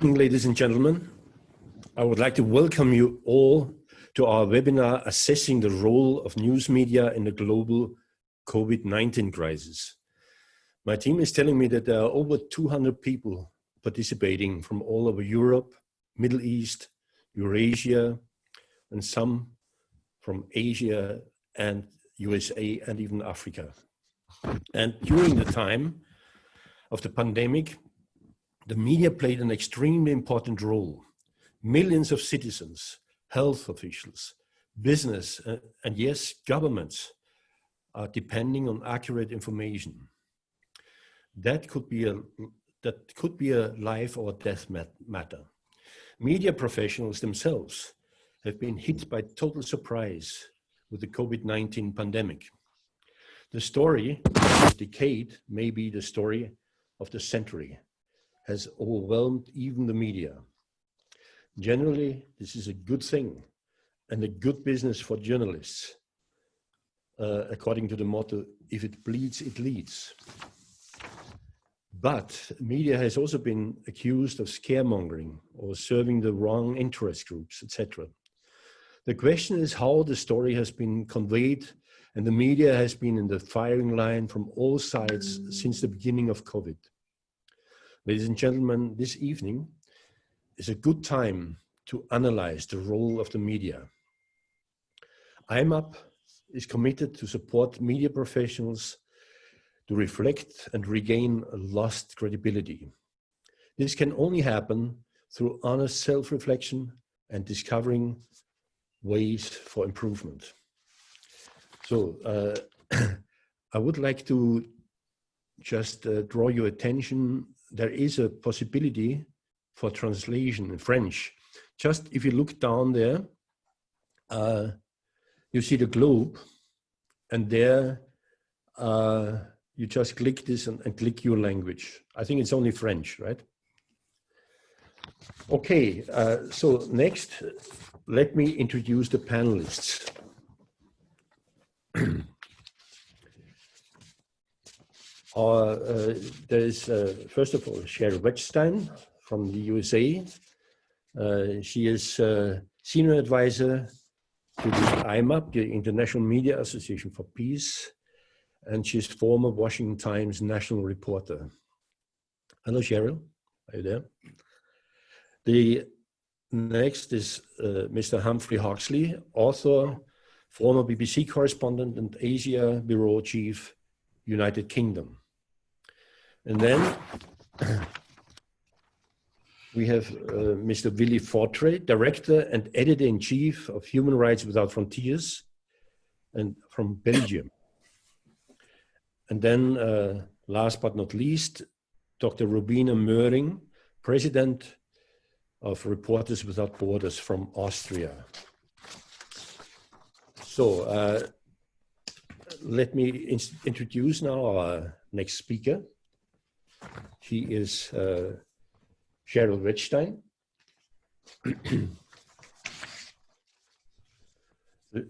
evening, ladies and gentlemen. I would like to welcome you all to our webinar assessing the role of news media in the global COVID-19 crisis. My team is telling me that there are over 200 people participating from all over Europe, Middle East, Eurasia, and some from Asia and USA and even Africa. And during the time of the pandemic, the media played an extremely important role. Millions of citizens, health officials, business, and yes, governments are depending on accurate information. That could be a life or death matter. Media professionals themselves have been hit by total surprise with the COVID-19 pandemic. The story of this decade may be the story of the century, has overwhelmed even the media. Generally, this is a good thing and a good business for journalists, according to the motto, if it bleeds, it leads. But media has also been accused of scaremongering or serving the wrong interest groups, etc. The question is how the story has been conveyed, and the media has been in the firing line from all sides since the beginning of COVID. Ladies and gentlemen, this evening is a good time to analyze the role of the media. IMAP is committed to support media professionals to reflect and regain lost credibility. This can only happen through honest self-reflection and discovering ways for improvement. So I would like to just draw your attention. There is a possibility for translation in French. Just if you look down there, you see the globe, and there you just click this and click your language. I think it's only French, right? Okay, so next, let me introduce the panelists. There is, first of all, Cheryl Wettstein from the USA. She is senior advisor to the IMAP, the International Media Association for Peace, and she's former Washington Times national reporter. Hello, Cheryl. Are you there? The next is Mr. Humphrey Hawksley, author, former BBC correspondent and Asia Bureau Chief, United Kingdom. And then we have Mr. Willy Fortray, Director and Editor-in-Chief of Human Rights Without Frontiers, and from Belgium. And then last but not least, Dr. Rubina Möhring, President of Reporters Without Borders from Austria. So let me introduce now our next speaker. She is Cheryl Wettstein.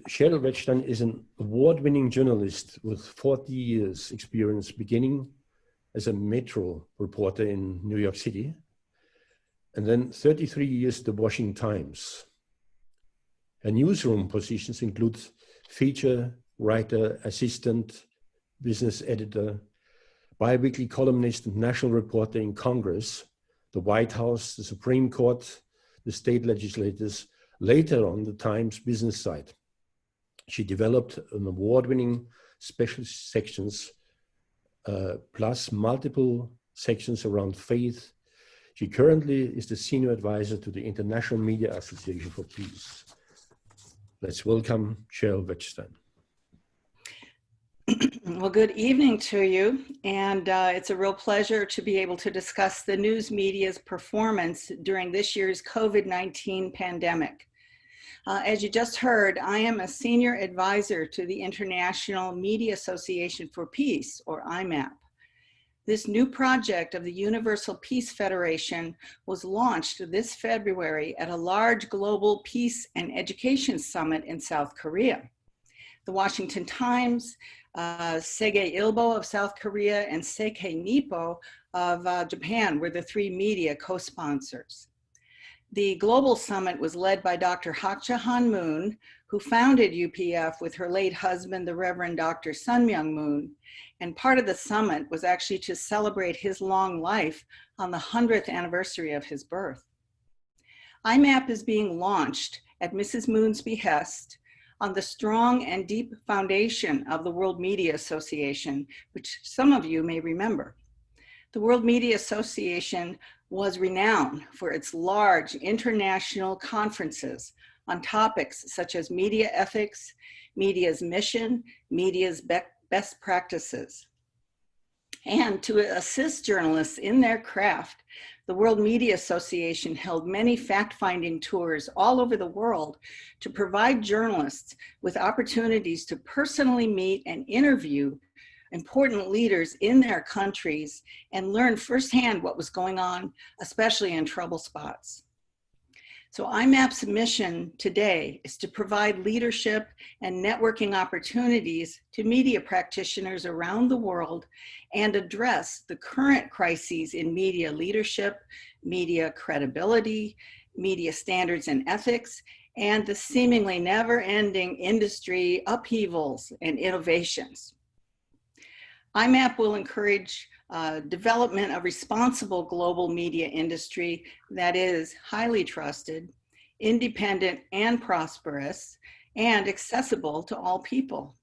Cheryl Wettstein is an award-winning journalist with 40 years experience, beginning as a Metro reporter in New York City, and then 33 years at the Washington Times. Her newsroom positions include feature writer, assistant, business editor, bi-weekly columnist and national reporter in Congress, the White House, the Supreme Court, the state legislators, later on the Times business side. She developed an award-winning special sections plus multiple sections around faith. She currently is the senior advisor to the International Media Association for Peace. Let's welcome Cheryl Wettstein. Well, good evening to you, and it's a real pleasure to be able to discuss the news media's performance during this year's COVID-19 pandemic. As you just heard, I am a senior advisor to the International Media Association for Peace, or IMAP. This new project of the Universal Peace Federation was launched this February at a large global peace and education summit in South Korea. The Washington Times Seige Ilbo of South Korea, and Seikei Nippo of Japan were the three media co-sponsors. The global summit was led by Dr. Hakcha Moon, who founded UPF with her late husband, the Reverend Dr. Sun Myung Moon. And part of the summit was actually to celebrate his long life on the 100th anniversary of his birth. IMAP is being launched at Mrs. Moon's behest on the strong and deep foundation of the World Media Association, which some of you may remember. The World Media Association was renowned for its large international conferences on topics such as media ethics, media's mission, media's best practices. And to assist journalists in their craft, the World Media Association held many fact-finding tours all over the world to provide journalists with opportunities to personally meet and interview important leaders in their countries and learn firsthand what was going on, especially in trouble spots. So IMAP's mission today is to provide leadership and networking opportunities to media practitioners around the world and address the current crises in media leadership, media credibility, media standards and ethics, and the seemingly never-ending industry upheavals and innovations. IMAP will encourage development of responsible global media industry that is highly trusted, independent and prosperous, and accessible to all people.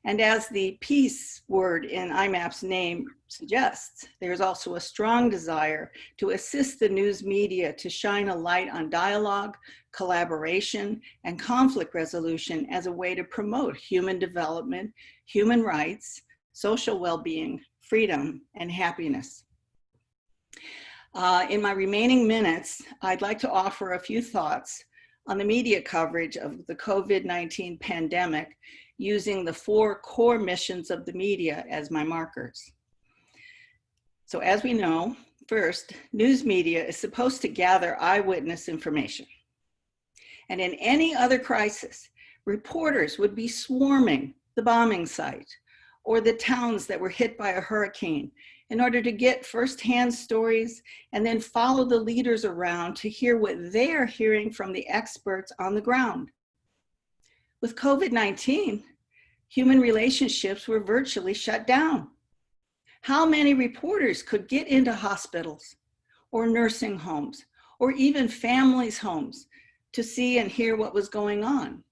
And as the peace word in IMAP's name suggests, there's also a strong desire to assist the news media to shine a light on dialogue, collaboration, and conflict resolution as a way to promote human development, human rights, social well-being, freedom, and happiness. In my remaining minutes, I'd like to offer a few thoughts on the media coverage of the COVID-19 pandemic using the 4 core missions of the media as my markers. So as we know, first, news media is supposed to gather eyewitness information. And in any other crisis, reporters would be swarming the bombing site or the towns that were hit by a hurricane in order to get firsthand stories and then follow the leaders around to hear what they are hearing from the experts on the ground. With COVID-19, human relationships were virtually shut down. How many reporters could get into hospitals or nursing homes or even families' homes to see and hear what was going on?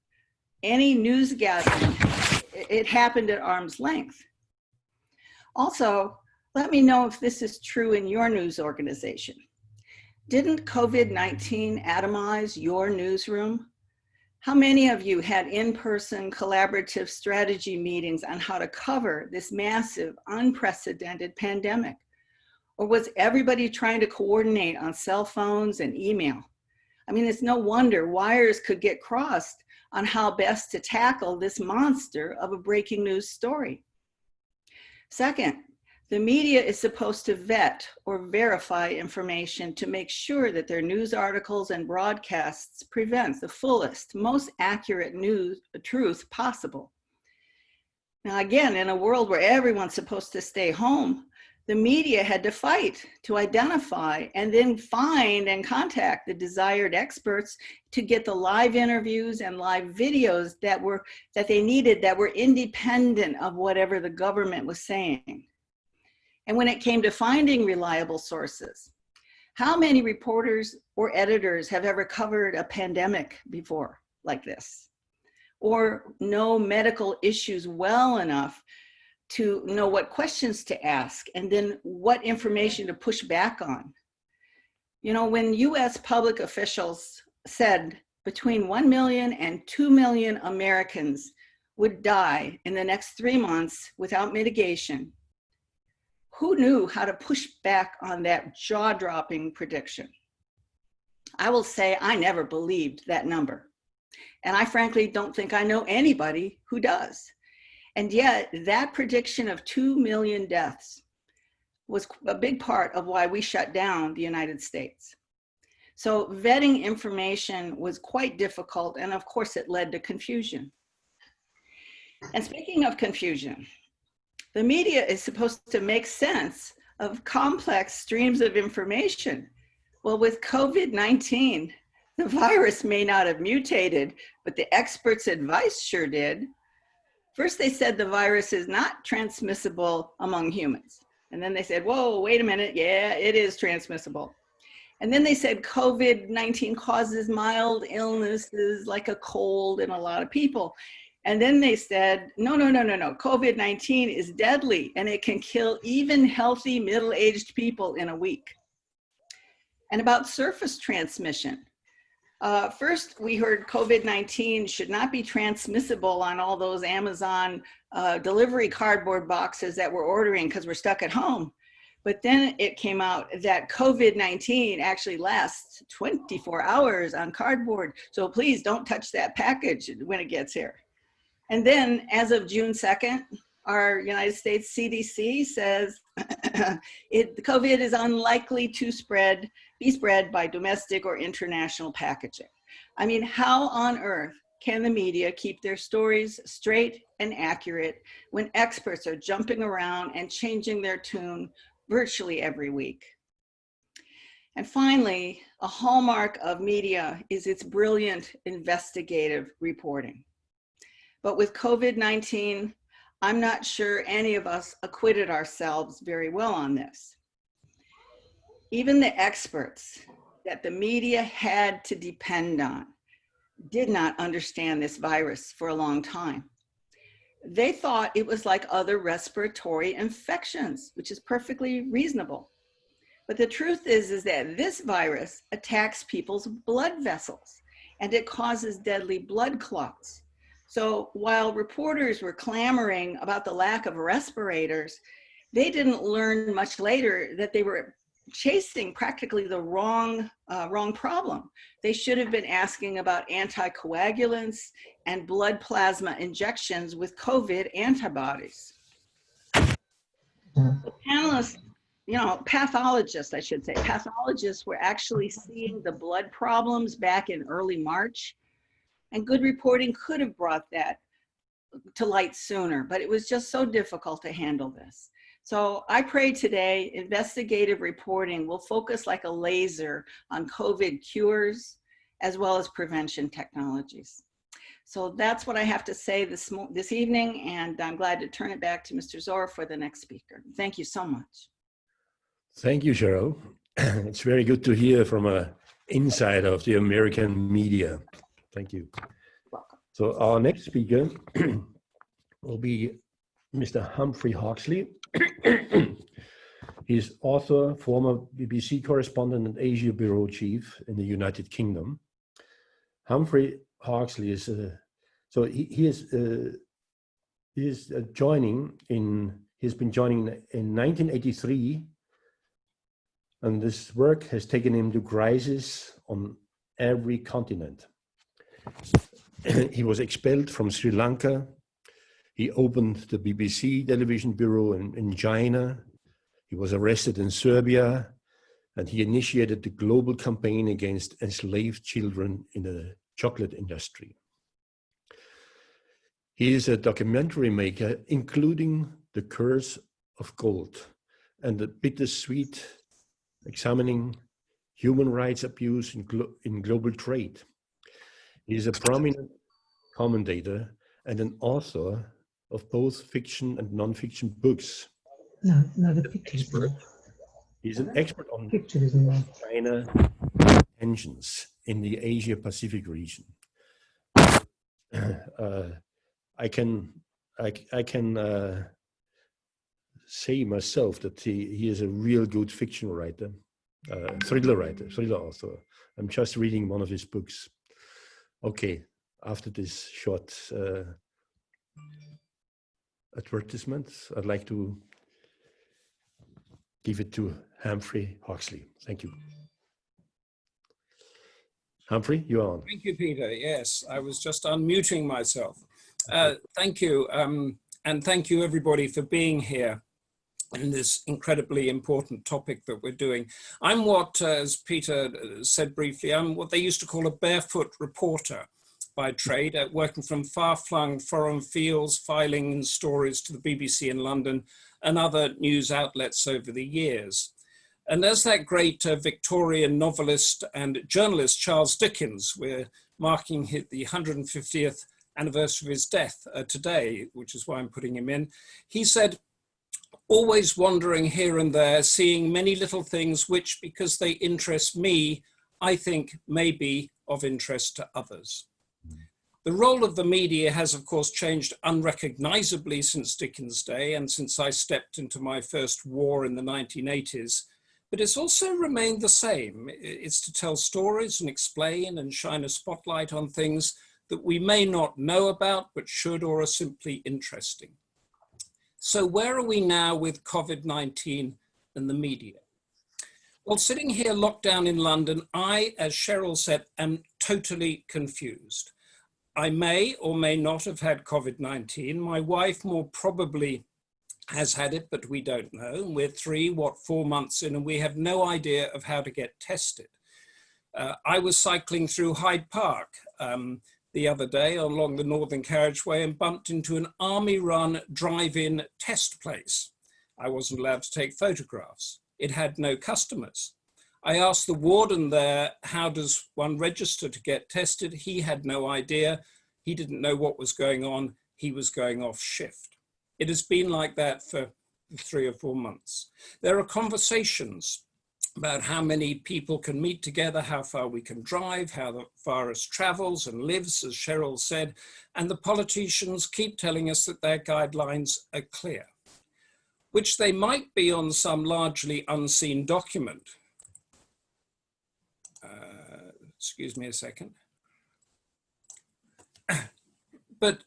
Any news gathering, it happened at arm's length. Also, let me know if this is true in your news organization. Didn't COVID-19 atomize your newsroom? How many of you had in-person collaborative strategy meetings on how to cover this massive, unprecedented pandemic? Or was everybody trying to coordinate on cell phones and email? I mean, it's no wonder wires could get crossed on how best to tackle this monster of a breaking news story. Second, the media is supposed to vet or verify information to make sure that their news articles and broadcasts present the fullest, most accurate truth possible. Now again, in a world where everyone's supposed to stay home, the media had to fight to identify and then find and contact the desired experts to get the live interviews and live videos that they needed that were independent of whatever the government was saying. And when it came to finding reliable sources, how many reporters or editors have ever covered a pandemic before like this? Or know medical issues well enough to know what questions to ask and then what information to push back on? You know, when US public officials said between 1 million and 2 million Americans would die in the next 3 months without mitigation, who knew how to push back on that jaw-dropping prediction? I will say I never believed that number. And I frankly don't think I know anybody who does. And yet that prediction of 2 million deaths was a big part of why we shut down the United States. So vetting information was quite difficult, and of course it led to confusion. And speaking of confusion, the media is supposed to make sense of complex streams of information. Well, with COVID-19, the virus may not have mutated, but the experts' advice sure did. First, they said the virus is not transmissible among humans. And then they said, whoa, wait a minute, yeah, it is transmissible. And then they said COVID-19 causes mild illnesses like a cold in a lot of people. And then they said, no, COVID-19 is deadly and it can kill even healthy middle-aged people in a week. And about surface transmission. First, we heard COVID-19 should not be transmissible on all those Amazon delivery cardboard boxes that we're ordering because we're stuck at home. But then it came out that COVID-19 actually lasts 24 hours on cardboard. So please don't touch that package when it gets here. And then as of June 2nd, our United States CDC says COVID is unlikely to be spread by domestic or international packaging. I mean, how on earth can the media keep their stories straight and accurate when experts are jumping around and changing their tune virtually every week? And finally, a hallmark of media is its brilliant investigative reporting. But with COVID-19, I'm not sure any of us acquitted ourselves very well on this. Even the experts that the media had to depend on did not understand this virus for a long time. They thought it was like other respiratory infections, which is perfectly reasonable. But the truth is that this virus attacks people's blood vessels and it causes deadly blood clots. So while reporters were clamoring about the lack of respirators, they didn't learn much later that they were chasing practically the wrong problem. They should have been asking about anticoagulants and blood plasma injections with COVID antibodies. The panelists, pathologists, I should say, pathologists were actually seeing the blood problems back in early March. And good reporting could have brought that to light sooner, but it was just so difficult to handle this. So I pray today investigative reporting will focus like a laser on COVID cures as well as prevention technologies. So that's what I have to say this evening, and I'm glad to turn it back to Mr. Zor for the next speaker. Thank you so much. Thank you, Cheryl. It's very good to hear from an insider of the American media. Thank you. Welcome. So our next speaker will be Mr. Humphrey Hawksley. He's author, former BBC correspondent and Asia Bureau Chief in the United Kingdom. Humphrey Hawksley is, he's been joining in 1983, and this work has taken him to crisis on every continent. He was expelled from Sri Lanka. He opened the BBC television bureau in China. He was arrested in Serbia, and he initiated the global campaign against enslaved children in the chocolate industry. He is a documentary maker, including The Curse of Gold and The Bittersweet, examining human rights abuse in global trade. He is a prominent commentator and an author of both fiction and non-fiction books. No, the picture is there. He's an expert on China tensions in the Asia-Pacific region. I can say myself that he is a real good fiction writer, thriller author. I'm just reading one of his books. Okay, after this short advertisement, I'd like to give it to Humphrey Hawksley. Thank you. Humphrey, you're on. Thank you, Peter. Yes, I was just unmuting myself. Thank you, and thank you everybody for being here in this incredibly important topic that we're doing. I'm what, as Peter said briefly, I'm what they used to call a barefoot reporter. by trade, working from far-flung foreign fields, filing in stories to the BBC in London and other news outlets over the years. And as that great Victorian novelist and journalist Charles Dickens, we're marking the 150th anniversary of his death today, which is why I'm putting him in, he said, always wandering here and there, seeing many little things which, because they interest me, I think may be of interest to others. The role of the media has, of course, changed unrecognizably since Dickens' day and since I stepped into my first war in the 1980s, but it's also remained the same. It's to tell stories and explain and shine a spotlight on things that we may not know about, but should or are simply interesting. So where are we now with COVID-19 and the media? Well, sitting here locked down in London, I, as Cheryl said, am totally confused. I may or may not have had COVID-19. My wife more probably has had it, but we don't know. We're 4 months in, and we have no idea of how to get tested. I was cycling through Hyde Park the other day along the Northern Carriageway and bumped into an army-run drive-in test place. I wasn't allowed to take photographs. It had no customers. I asked the warden there, how does one register to get tested? He had no idea. He didn't know what was going on. He was going off shift. It has been like that for 3 or 4 months. There are conversations about how many people can meet together, how far we can drive, how the virus travels and lives, as Cheryl said, and the politicians keep telling us that their guidelines are clear, which they might be on some largely unseen document. Excuse me a second. But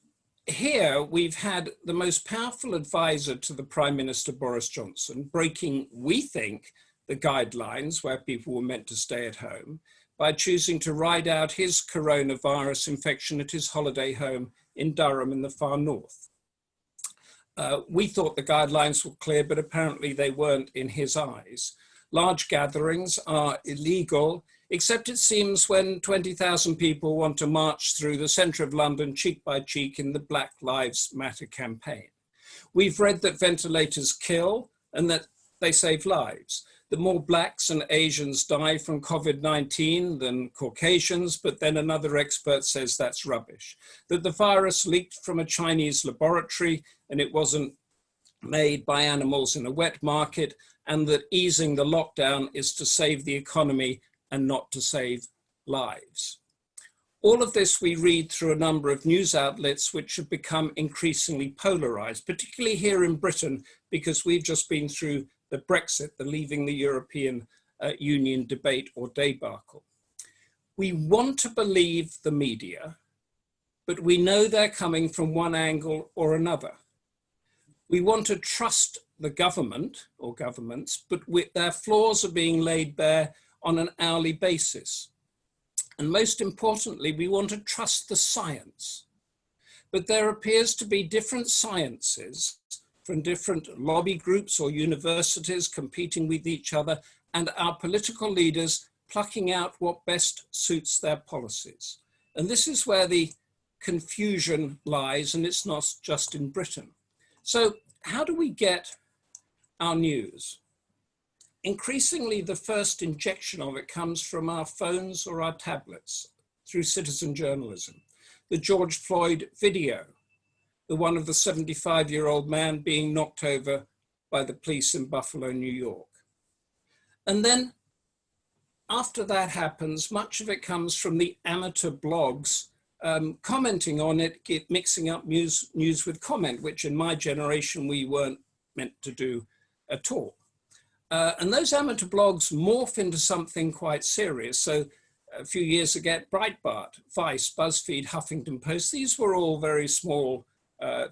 here we've had the most powerful advisor to the Prime Minister, Boris Johnson, breaking, we think, the guidelines where people were meant to stay at home by choosing to ride out his coronavirus infection at his holiday home in Durham in the far north. We thought the guidelines were clear, but apparently they weren't in his eyes. Large gatherings are illegal, except it seems when 20,000 people want to march through the centre of London cheek by cheek in the Black Lives Matter campaign. We've read that ventilators kill and that they save lives. That more Blacks and Asians die from COVID-19 than Caucasians, but then another expert says that's rubbish. That the virus leaked from a Chinese laboratory and it wasn't made by animals in a wet market, and that easing the lockdown is to save the economy and not to save lives. All of this we read through a number of news outlets which have become increasingly polarized, particularly here in Britain, because we've just been through the Brexit, the leaving the European Union debate or debacle. We want to believe the media, but we know they're coming from one angle or another. We want to trust the government or governments, but their flaws are being laid bare on an hourly basis. And most importantly, we want to trust the science. But there appears to be different sciences from different lobby groups or universities competing with each other, and our political leaders plucking out what best suits their policies. And this is where the confusion lies, and it's not just in Britain. So how do we get our news? Increasingly, the first injection of it comes from our phones or our tablets through citizen journalism. The George Floyd video, the one of the 75-year-old man being knocked over by the police in Buffalo, New York. And then after that happens, much of it comes from the amateur blogs commenting on it, mixing up news with comment, which in my generation we weren't meant to do at all. And those amateur blogs morph into something quite serious. So a few years ago, Breitbart, Vice, BuzzFeed, Huffington Post, these were all very small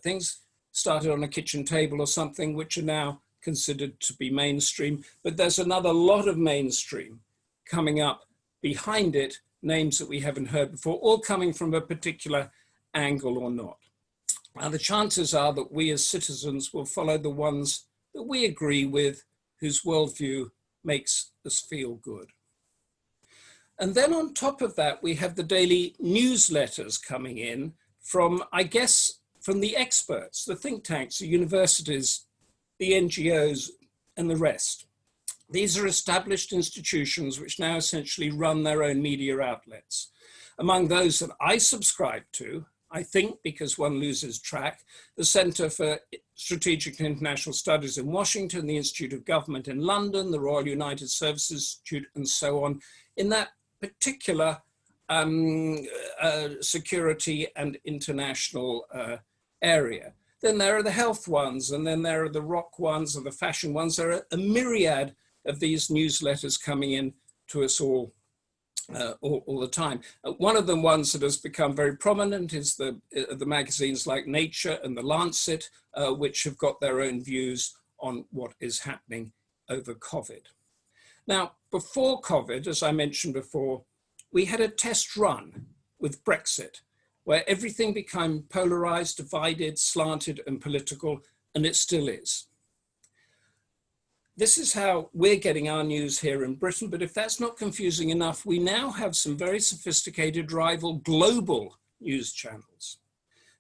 things, started on a kitchen table or something, which are now considered to be mainstream. But there's another lot of mainstream coming up behind it, names that we haven't heard before, all coming from a particular angle or not. Now, the chances are that we as citizens will follow the ones that we agree with, whose worldview makes us feel good. And then on top of that, we have the daily newsletters coming in from, I guess, from the experts, the think tanks, the universities, the NGOs, and the rest. These are established institutions which now essentially run their own media outlets. Among those that I subscribe to, I think because one loses track, the Center for Strategic and International Studies in Washington, the Institute of Government in London, the Royal United Services Institute, and so on, in that particular security and international area. Then there are the health ones, and then there are the rock ones, and the fashion ones. There are a myriad of these newsletters coming in to us all the time. One of the ones that has become very prominent is the magazines like Nature and The Lancet, which have got their own views on what is happening over COVID. Now, before COVID, as I mentioned before, we had a test run with Brexit, where everything became polarized, divided, slanted, and political, and it still is. This is how we're getting our news here in Britain, but if that's not confusing enough, we now have some very sophisticated rival global news channels.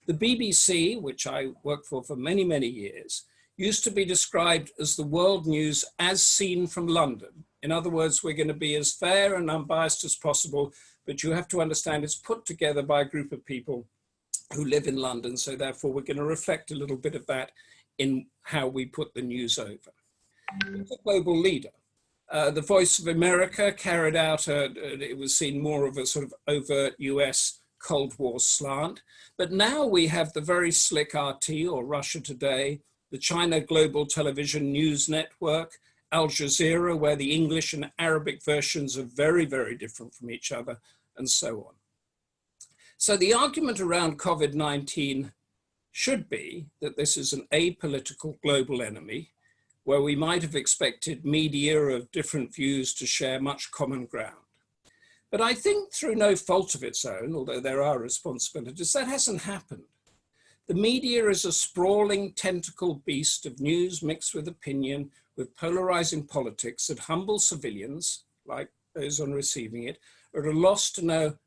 The BBC, which I worked for many, many years, used to be described as the world news as seen from London. In other words, we're going to be as fair and unbiased as possible, but you have to understand it's put together by a group of people who live in London, so therefore we're going to reflect a little bit of that in how we put the news over. It's a global leader. The Voice of America carried out, it was seen more of a sort of overt US Cold War slant, but now we have the very slick RT, or Russia Today, the China Global Television News Network, Al Jazeera, where the English and Arabic versions are very, very different from each other, and so on. So the argument around COVID-19 should be that this is an apolitical global enemy, where we might have expected media of different views to share much common ground. But I think through no fault of its own, although there are responsibilities, that hasn't happened. The media is a sprawling tentacle beast of news mixed with opinion, with polarizing politics that humble civilians, like those on receiving it, are at a loss to know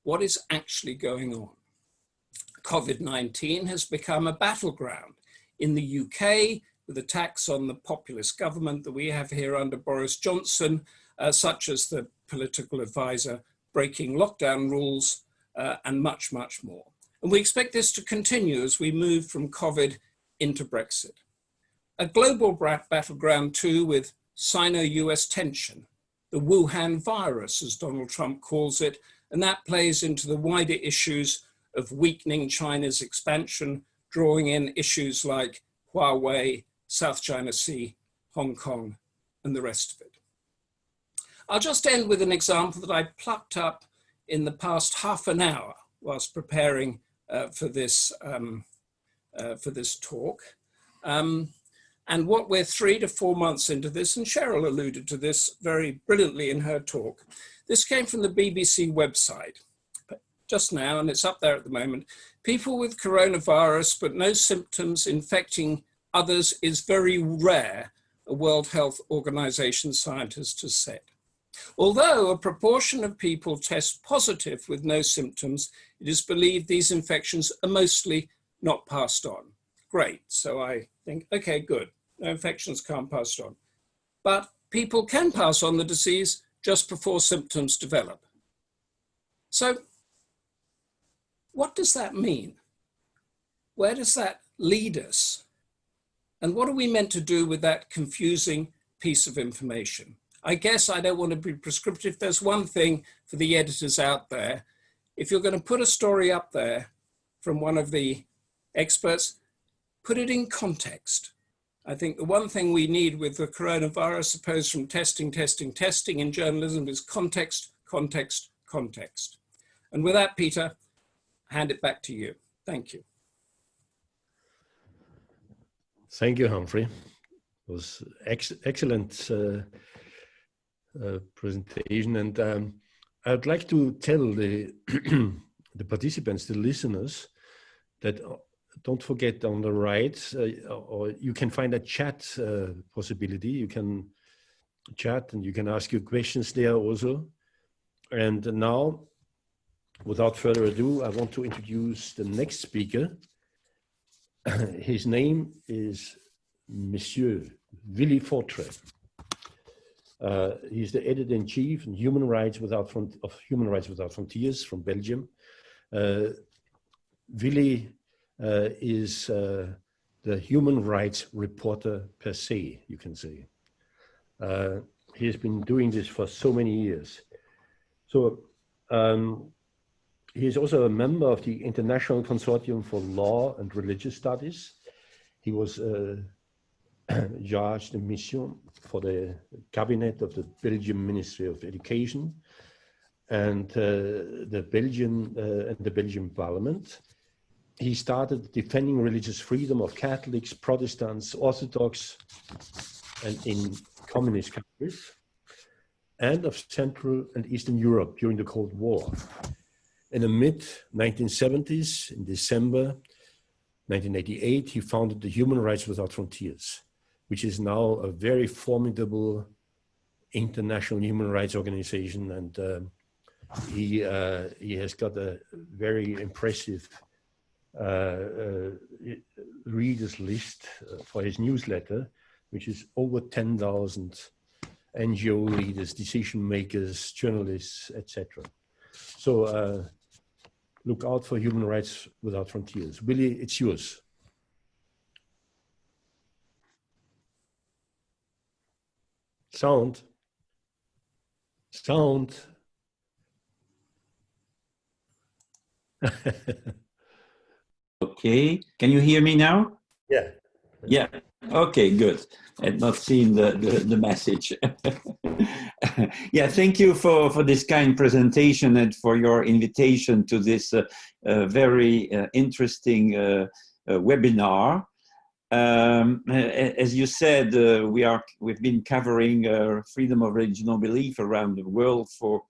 what is actually going on. COVID-19 has become a battleground. In the UK, with attacks on the populist government that we have here under Boris Johnson, such as the political advisor breaking lockdown rules, and much, much more. And we expect this to continue as we move from COVID into Brexit. A global battleground too, with Sino-US tension, the Wuhan virus, as Donald Trump calls it, and that plays into the wider issues of weakening China's expansion, drawing in issues like Huawei, South China Sea, Hong Kong, and the rest of it. I'll just end with an example that I plucked up in the past half an hour whilst preparing for this talk. And what we're 3 to 4 months into this, and Cheryl alluded to this very brilliantly in her talk. This came from the BBC website just now, and it's up there at the moment. People with coronavirus but no symptoms infecting others is very rare, a World Health Organization scientist has said. Although a proportion of people test positive with no symptoms, it is believed these infections are mostly not passed on. Great, so I think, okay, good, no infections can't pass on. But people can pass on the disease just before symptoms develop. So what does that mean? Where does that lead us? And what are we meant to do with that confusing piece of information? I guess I don't want to be prescriptive. There's one thing for the editors out there. If you're going to put a story up there from one of the experts, put it in context. I think the one thing we need with the coronavirus, opposed from testing in journalism, is context, context, context. And with that, Peter, hand it back to you. Thank you. Thank you, Humphrey. It was excellent presentation, and I'd like to tell the the participants, the listeners, that don't forget on the right, or you can find a chat possibility. You can chat and you can ask your questions there also. And now, without further ado, I want to introduce the next speaker. His name is Monsieur Willy Fortre. He's the editor-in-chief of Human Rights Without Frontiers from Belgium. Willy is the human rights reporter per se, you can say. He has been doing this for so many years. So he is also a member of the International Consortium for Law and Religious Studies. He was chargé de mission for the cabinet of the Belgian Ministry of Education and the Belgian Parliament. He started defending religious freedom of Catholics, Protestants, Orthodox, and in communist countries, and of Central and Eastern Europe during the Cold War. In the mid-1970s, in December 1988, he founded the Human Rights Without Frontiers, which is now a very formidable international human rights organization, and he has got a very impressive readers list for his newsletter, which is over 10,000 NGO leaders, decision makers, journalists, etc. So look out for Human Rights Without Frontiers. Willy, it's yours. Sound. Okay, can you hear me now? Yeah. Yeah, okay, good. I'd not seen the message. Yeah, thank you for this kind presentation and for your invitation to this very interesting webinar. As you said, we've been covering freedom of religious belief around the world for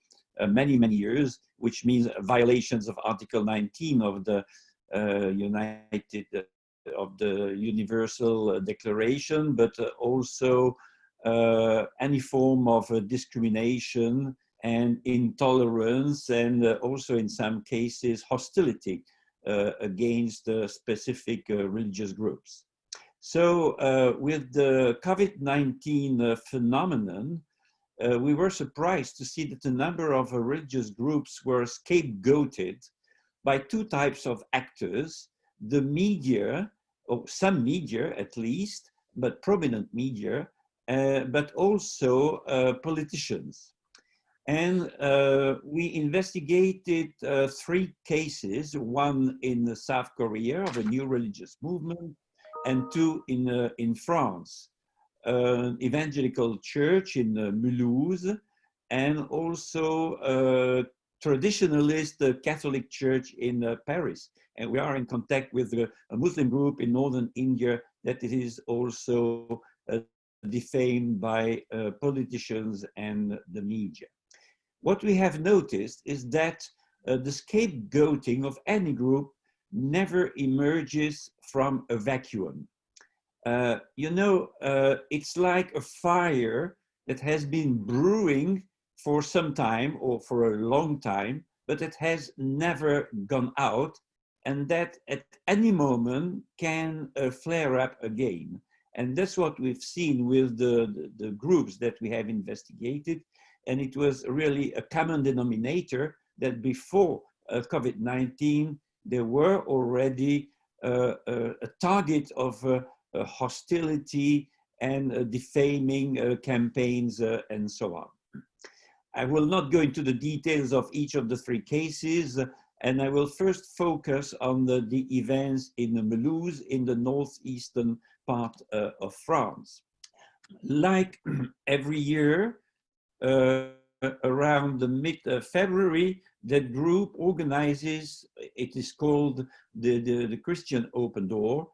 many years, which means violations of Article 19 of the Universal Declaration, but also any form of discrimination and intolerance, and also in some cases hostility against specific religious groups. So with the COVID-19 phenomenon, we were surprised to see that a number of religious groups were scapegoated by two types of actors: the media, or some media at least, but prominent media, but also politicians. And we investigated three cases, one in South Korea of a new religious movement, and two in France, an evangelical church in Mulhouse, and also a traditionalist Catholic church in Paris. And we are in contact with a Muslim group in northern India that it is also defamed by politicians and the media. What we have noticed is that the scapegoating of any group never emerges from a vacuum. It's like a fire that has been brewing for some time or for a long time, but it has never gone out, and that at any moment can flare up again. And that's what we've seen with the groups that we have investigated. And it was really a common denominator that before COVID-19, there were already a target of hostility and defaming campaigns and so on. I will not go into the details of each of the three cases, and I will first focus on the events in Mulhouse in the northeastern part of France. Like every year, around the mid-February, that group organizes, it is called the Christian Open Door,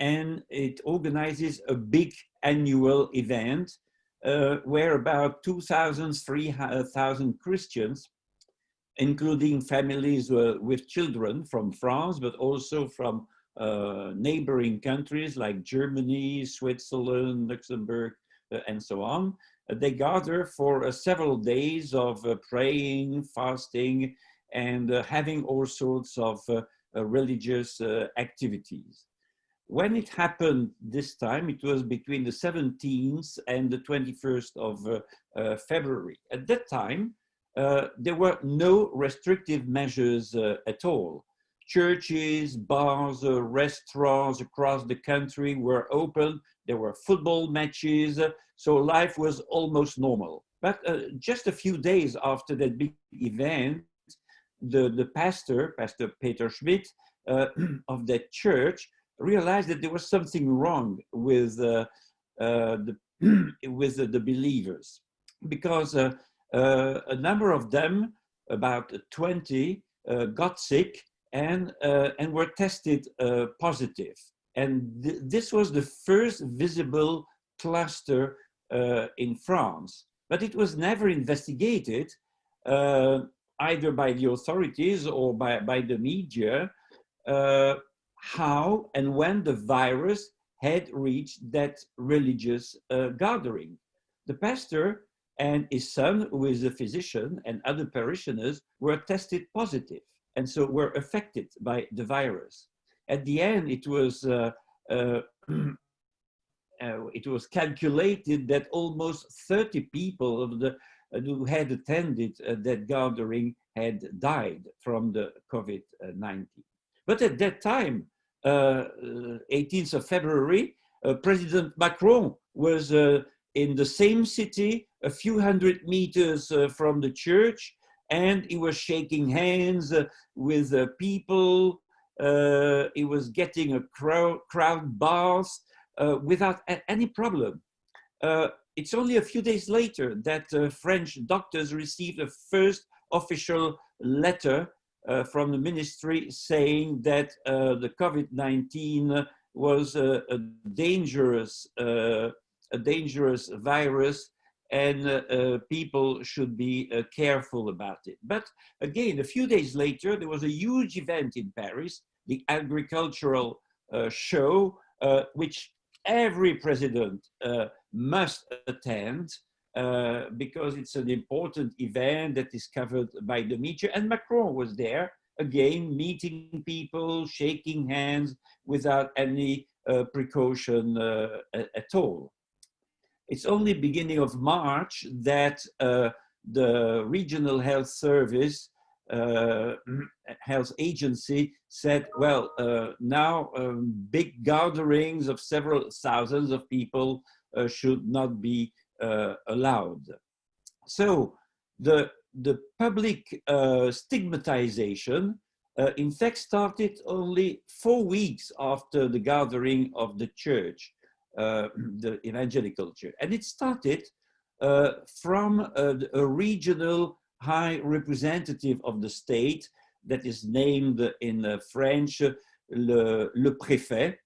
and it organizes a big annual event where about 3,000 Christians, including families with children from France, but also from neighboring countries like Germany, Switzerland, Luxembourg, and so on, They gather for several days of praying, fasting, and having all sorts of religious activities. When it happened this time, it was between the 17th and the 21st of February. At that time, there were no restrictive measures at all. Churches, bars, restaurants across the country were open. There were football matches, so life was almost normal. But just a few days after that big event, the pastor, Pastor Peter Schmidt of that church, realized that there was something wrong with the believers, because a number of them, about 20, got sick and were tested positive. And this was the first visible cluster in France, but it was never investigated either by the authorities or by the media, how and when the virus had reached that religious gathering. The pastor and his son, who is a physician, and other parishioners were tested positive, and so were affected by the virus. At the end, it was calculated that almost 30 people who had attended that gathering had died from the COVID-19. But at that time, 18th of February, President Macron was in the same city, a few hundred meters from the church, and he was shaking hands with people. He was getting a crowd bath without any problem. It's only a few days later that French doctors received a first official letter from the ministry saying that the COVID-19 was a dangerous virus, and people should be careful about it. But again, a few days later, there was a huge event in Paris, the agricultural show, which every president must attend, because it's an important event that is covered by the media. And Macron was there, again, meeting people, shaking hands without any precaution at all. It's only beginning of March that the regional health service, health agency said, well, now big gatherings of several thousands of people should not be allowed. So the public stigmatization in fact started only 4 weeks after the gathering of the church, the evangelical church. And it started from a regional high representative of the state that is named in French le préfet,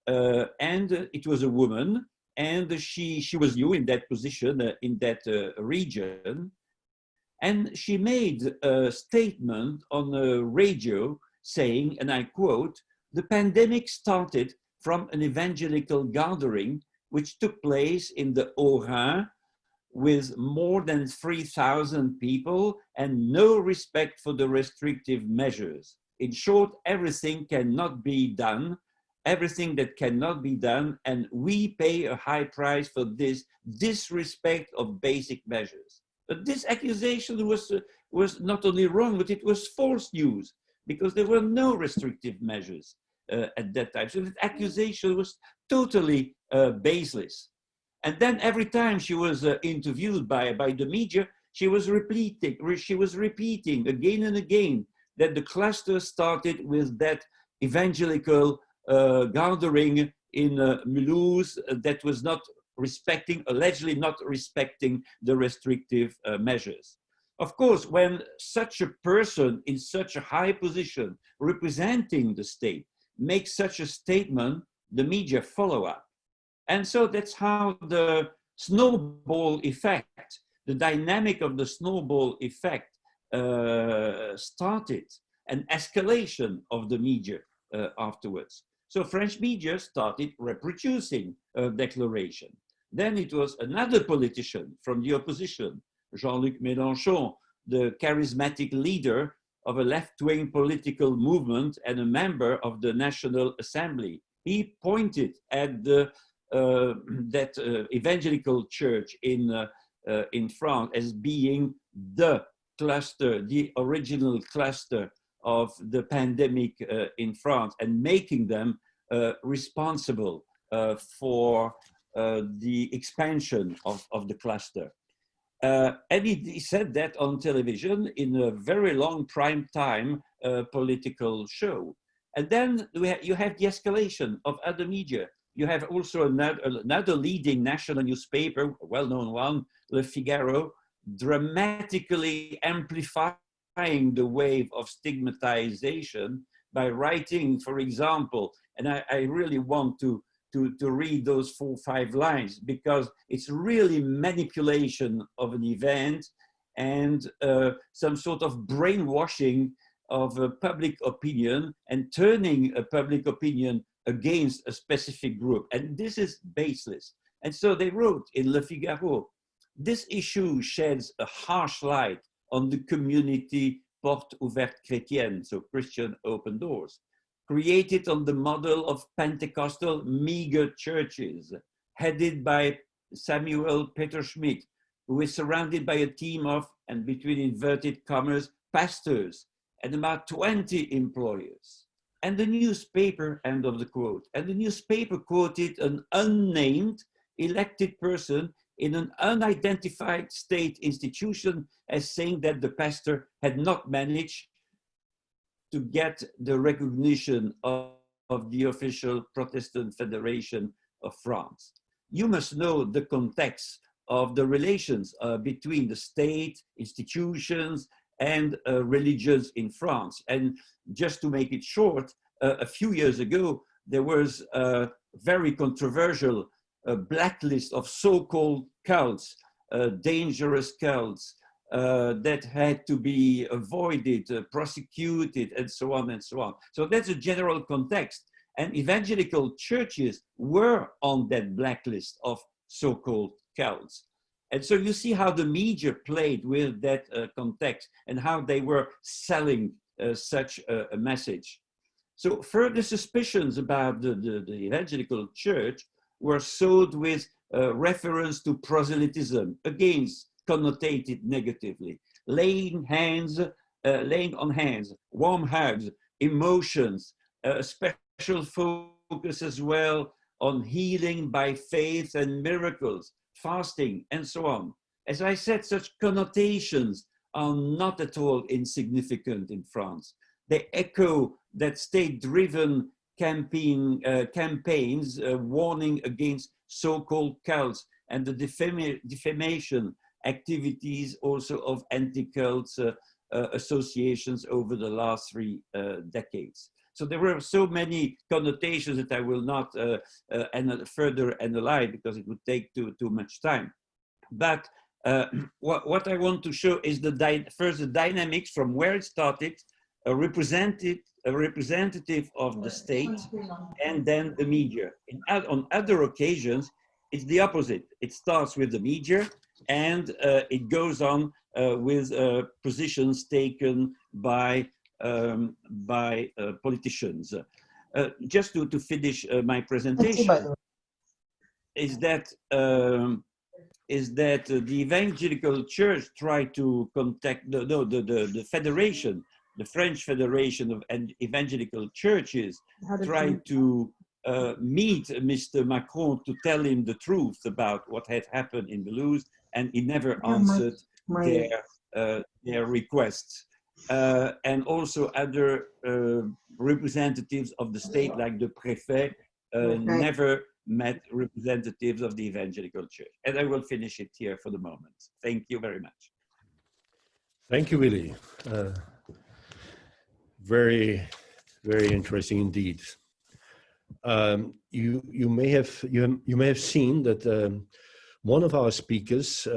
and it was a woman, and she was new in that position in that region, and she made a statement on the radio saying, and I quote, "The pandemic started from an evangelical gathering which took place in the Haut-Rhin with more than 3,000 people and no respect for the restrictive measures. In short, everything cannot be done, everything that cannot be done, and we pay a high price for this disrespect of basic measures." But this accusation was not only wrong, but it was false news, because there were no restrictive measures at that time. So that accusation was totally baseless. And then every time she was interviewed by the media, she was repeating again and again that the cluster started with that evangelical gathering in Mulhouse that was not respecting, allegedly not respecting the restrictive measures. Of course, when such a person in such a high position representing the state makes such a statement, the media follow up. And so that's how the snowball effect, the dynamic of the snowball effect started, an escalation of the media afterwards. So French media started reproducing a declaration. Then it was another politician from the opposition, Jean-Luc Mélenchon, the charismatic leader of a left-wing political movement and a member of the National Assembly. He pointed at that evangelical church in France as being the cluster, the original cluster of the pandemic in France, and making them responsible for the expansion of the cluster. And he said that on television in a very long prime time political show. And then you have the escalation of other media. You have also another leading national newspaper, a well-known one, Le Figaro, dramatically amplifying the wave of stigmatization by writing, for example, and I really want to read those 4 or 5 lines, because it's really manipulation of an event and some sort of brainwashing of public opinion and turning a public opinion against a specific group. And this is baseless. And so they wrote in Le Figaro, this issue sheds a harsh light on the community Porte Ouverte Chrétienne, so Christian open doors, created on the model of Pentecostal meager churches, headed by Samuel Peter Schmidt, who is surrounded by a team of, and between inverted commas, pastors, and about 20 employers. And the newspaper, end of the quote, and the newspaper quoted an unnamed elected person in an unidentified state institution as saying that the pastor had not managed to get the recognition of the official Protestant Federation of France. You must know the context of the relations between the state, institutions, and religions in France. And just to make it short, a few years ago, there was a very controversial blacklist of so-called cults, dangerous cults, that had to be avoided, prosecuted, and so on and so on. So that's a general context. And evangelical churches were on that blacklist of so-called cults. And so you see how the media played with that context and how they were selling such a message. So further suspicions about the evangelical church were sowed with reference to proselytism, against connotated negatively, laying on hands, warm hugs, emotions, a special focus as well on healing by faith and miracles, fasting, and so on. As I said, such connotations are not at all insignificant in France. They echo that state-driven campaigns warning against so-called cults and the defamation activities also of anti-cults associations over the last 3 decades. So there were so many connotations that I will not further analyze because it would take too much time. But what I want to show is first the dynamics from where it started, a representative of the state, and then the media. On other occasions, it's the opposite. It starts with the media, and it goes on with positions taken by politicians. Just to finish my presentation, is that the evangelical church tried to contact the federation, the French Federation of Evangelical Churches, tried to meet Mr. Macron to tell him the truth about what had happened in Belarus, and he never answered their requests. And also other representatives of the state, like the préfet, never met representatives of the evangelical church. And I will finish it here for the moment. Thank you very much. Thank you, Willy. Very, very interesting indeed. You may have seen that one of our speakers,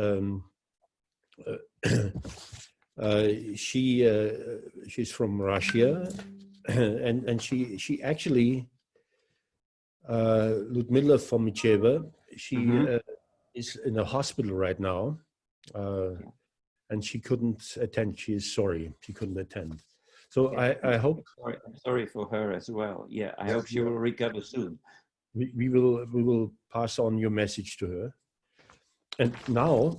she's from Russia, and she actually, Ludmila Fomicheva, is in a hospital right now, and she couldn't attend. She is sorry she couldn't attend. So Yeah. I hope. I'm sorry for her as well. Yeah, I hope she will recover soon. We will pass on your message to her. And now,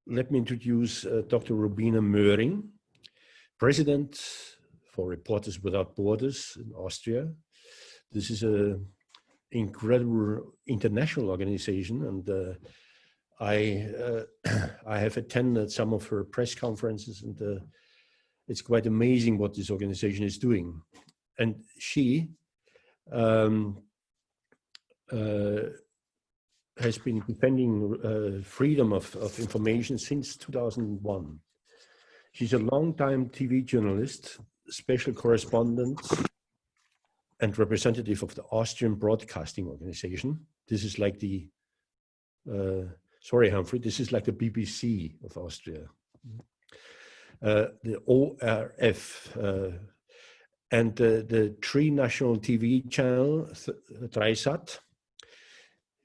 let me introduce Dr. Robina Möhring, President for Reporters Without Borders in Austria. This is an incredible international organization, and I have attended some of her press conferences, and it's quite amazing what this organization is doing. And she has been defending freedom of information since 2001. She's a longtime TV journalist, special correspondent, and representative of the Austrian Broadcasting Organization. This is like the, sorry, Humphrey, this is like the BBC of Austria. The ORF, and the three national TV channel, Dreisat.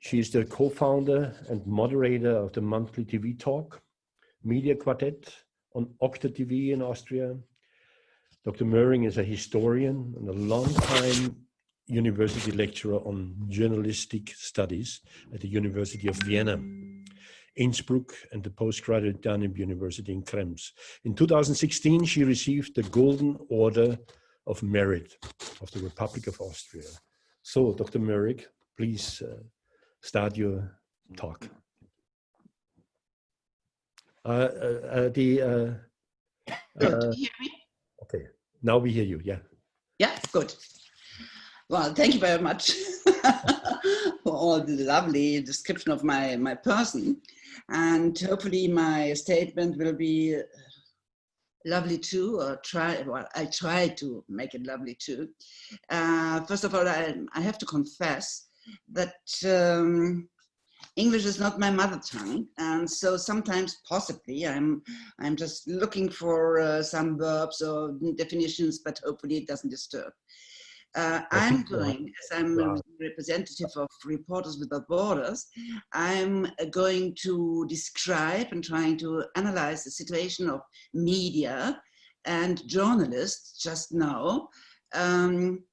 She is the co-founder and moderator of the monthly TV talk, Media Quartet, on Okta TV in Austria. Dr. Möhring is a historian and a long-time university lecturer on journalistic studies at the University of Vienna, Innsbruck, and the postgraduate Danube University in Krems. In 2016, she received the Golden Order of Merit of the Republic of Austria. So, Dr. Möhring, please start your talk. Do you hear me? Okay, now we hear you, yeah. Yeah, good. Well, thank you very much for all the lovely description of my person. And hopefully my statement will be lovely too, or I try to make it lovely too. First of all, I have to confess that English is not my mother tongue, and so sometimes possibly I'm just looking for some verbs or definitions, but hopefully it doesn't disturb. I'm going, as I'm a representative of Reporters Without Borders, I'm going to describe and trying to analyze the situation of media and journalists just now in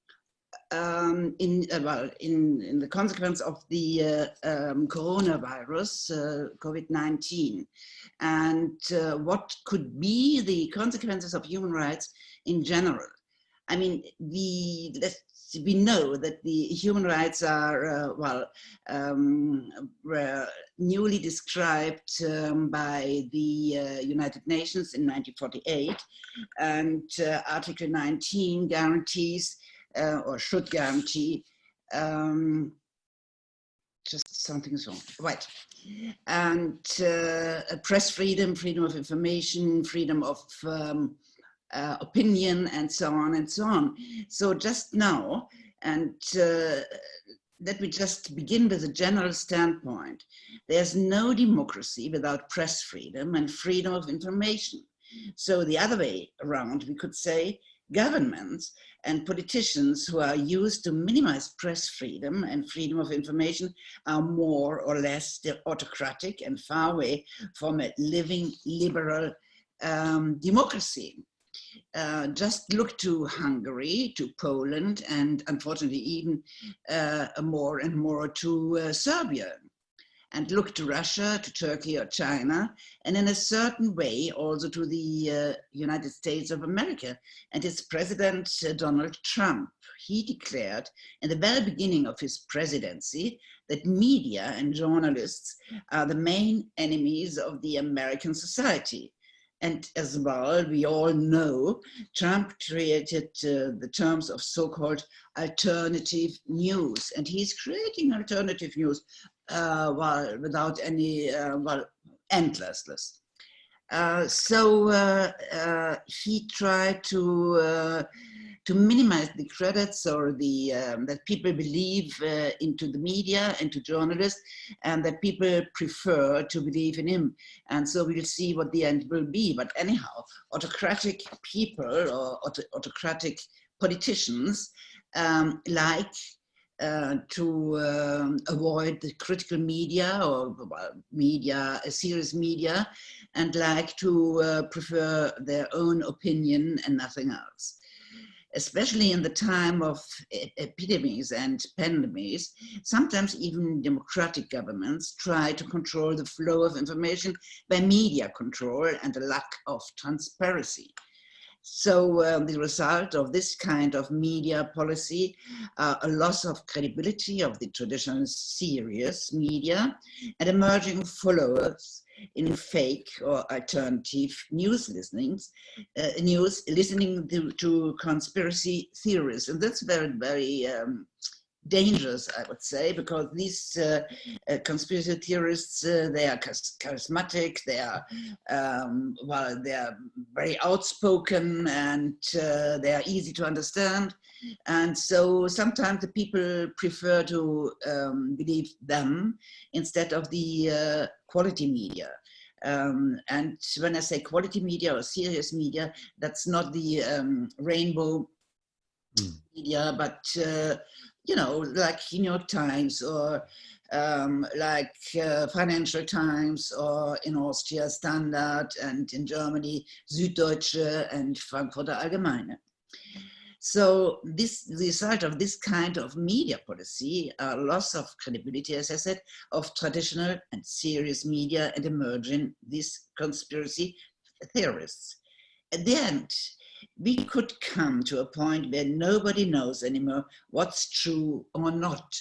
the consequence of the coronavirus, COVID-19, and what could be the consequences of human rights in general. I mean, we know that the human rights are, were newly described by the United Nations in 1948, and Article 19 guarantees, or should guarantee, just something's wrong, right. And press freedom, freedom of information, freedom of opinion, and so on and so on. So just now, and let me just begin with a general standpoint. There's no democracy without press freedom and freedom of information. So the other way around, we could say governments and politicians who are used to minimize press freedom and freedom of information are more or less autocratic and far away from a living liberal democracy. Just look to Hungary, to Poland, and unfortunately even more and more to Serbia. And look to Russia, to Turkey or China, and in a certain way also to the United States of America and its President Donald Trump. He declared in the very beginning of his presidency that media and journalists are the main enemies of the American society. And as well, we all know, Trump created the terms of so-called alternative news, and he's creating alternative news without any, endlessness. So he tried to minimize the credits or the that people believe into the media and to journalists, and that people prefer to believe in him. And so we'll see what the end will be. But anyhow, autocratic people or autocratic politicians like to avoid the critical media or media, serious media, and like to prefer their own opinion and nothing else. Especially in the time of epidemics and pandemics, sometimes even democratic governments try to control the flow of information by media control and a lack of transparency. So the result of this kind of media policy, a loss of credibility of the traditional serious media and emerging followers in fake or alternative news listening to conspiracy theories. And that's very, very dangerous, I would say, because these conspiracy theorists, they are charismatic, they are, well, they are very outspoken, and they are easy to understand. And so sometimes the people prefer to believe them instead of the quality media. And when I say quality media or serious media, that's not the rainbow media, but you know, like New York Times or like Financial Times, or in Austria Standard, and in Germany Süddeutsche and Frankfurter Allgemeine. So the result of this kind of media policy, a loss of credibility, as I said, of traditional and serious media and emerging these conspiracy theorists. At the end, we could come to a point where nobody knows anymore what's true or not.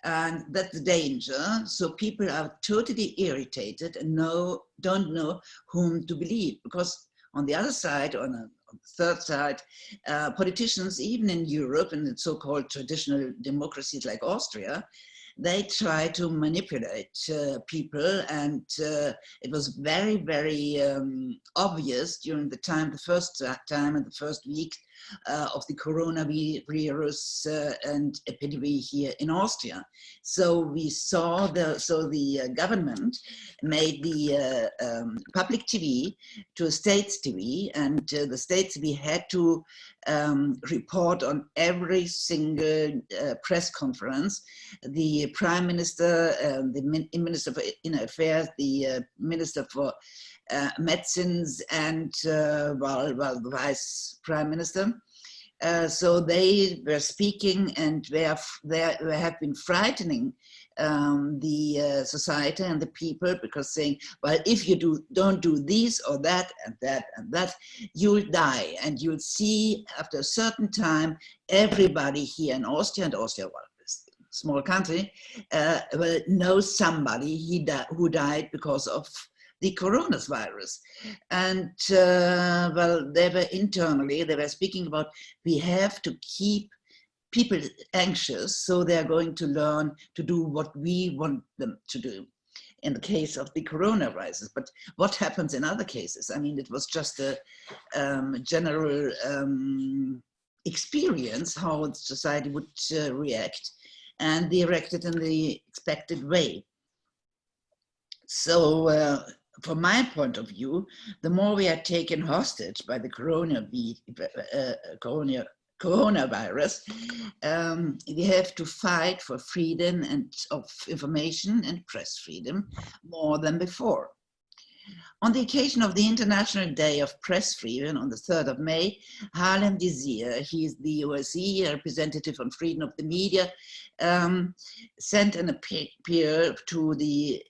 And that's the danger. So people are totally irritated and don't know whom to believe, because on the other side, on the third side, politicians, even in Europe and in so-called traditional democracies like Austria, they try to manipulate people, and it was very, very obvious during the first time and the first week of the coronavirus and epidemic here in Austria. So we saw the government made the public TV to a states TV, and the states TV had to report on every single press conference. The Prime Minister, the Minister for Inner Affairs, the Minister for Medicines, and the Vice Prime Minister. So they were speaking, and they have been frightening the society and the people, because saying, well, if you don't do this or that and that and that, you'll die, and you'll see after a certain time everybody here in Austria, and Austria, well, small country, will know somebody who died because of the coronavirus. And well, they were speaking about, we have to keep people anxious, so they're going to learn to do what we want them to do in the case of the coronavirus. But what happens in other cases? I mean, it was just a general experience how society would react, and they reacted in the expected way. So from my point of view, the more we are taken hostage by the coronavirus, we have to fight for freedom and of information and press freedom more than before. On the occasion of the International Day of Press Freedom on the 3rd of May, Harlem Desir, he is the OSCE representative on freedom of the media, sent an appeal to the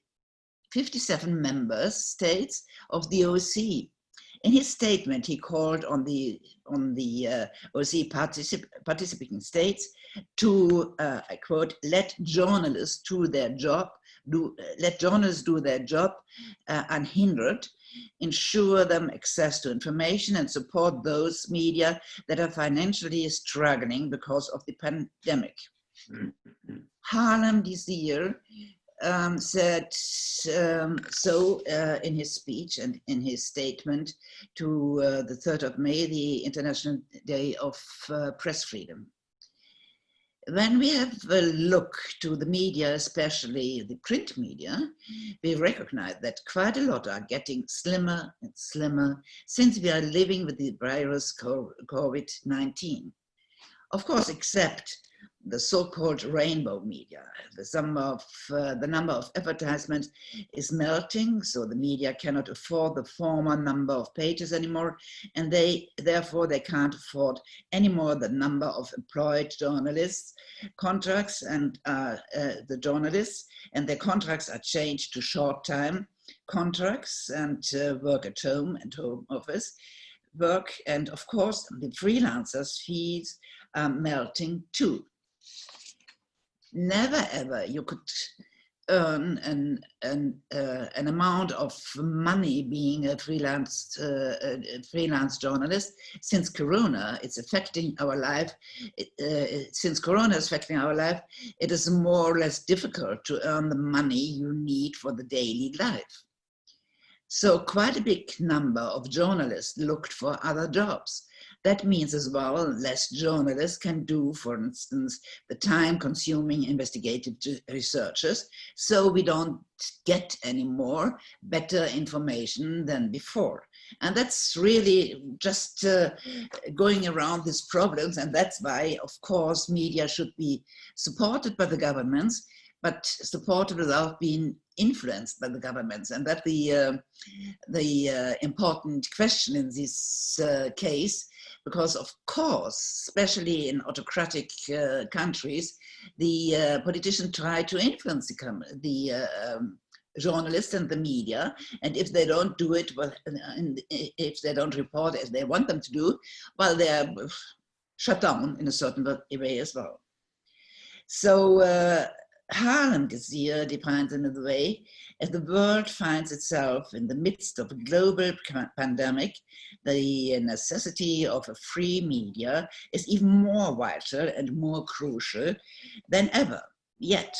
57 member states of the OSCE. In his statement, he called on the OSCE participating states to, I quote, let journalists do their job unhindered, ensure them access to information, and support those media that are financially struggling because of the pandemic. Harlem Desir said in his speech and in his statement to the 3rd of May, the International Day of Press Freedom. When we have a look to the media, especially the print media, we recognize that quite a lot are getting slimmer and slimmer since we are living with the virus COVID-19. Of course, except the so-called rainbow media. The number of advertisements is melting, so the media cannot afford the former number of pages anymore, and therefore they can't afford anymore the number of employed journalists, contracts, and the journalists, and their contracts are changed to short-time contracts and work at home and home office work, and of course the freelancers' fees are melting too. Never ever you could earn an amount of money being a freelance journalist. Since Corona, it's affecting our life. Since Corona is affecting our life, it is more or less difficult to earn the money you need for the daily life. So quite a big number of journalists looked for other jobs. That means as well, less journalists can do, for instance, the time-consuming investigative researches, so we don't get any more better information than before. And that's really just going around these problems, and that's why, of course, media should be supported by the governments, but supported without being influenced by the governments. And that the important question in this case, because of course, especially in autocratic countries, the politicians try to influence the journalists and the media, and if they don't do it, well, if they don't report as they want them to do, well, they're shut down in a certain way as well. So Harlem-Gezir defines another way: as the world finds itself in the midst of a global pandemic, the necessity of a free media is even more vital and more crucial than ever. Yet,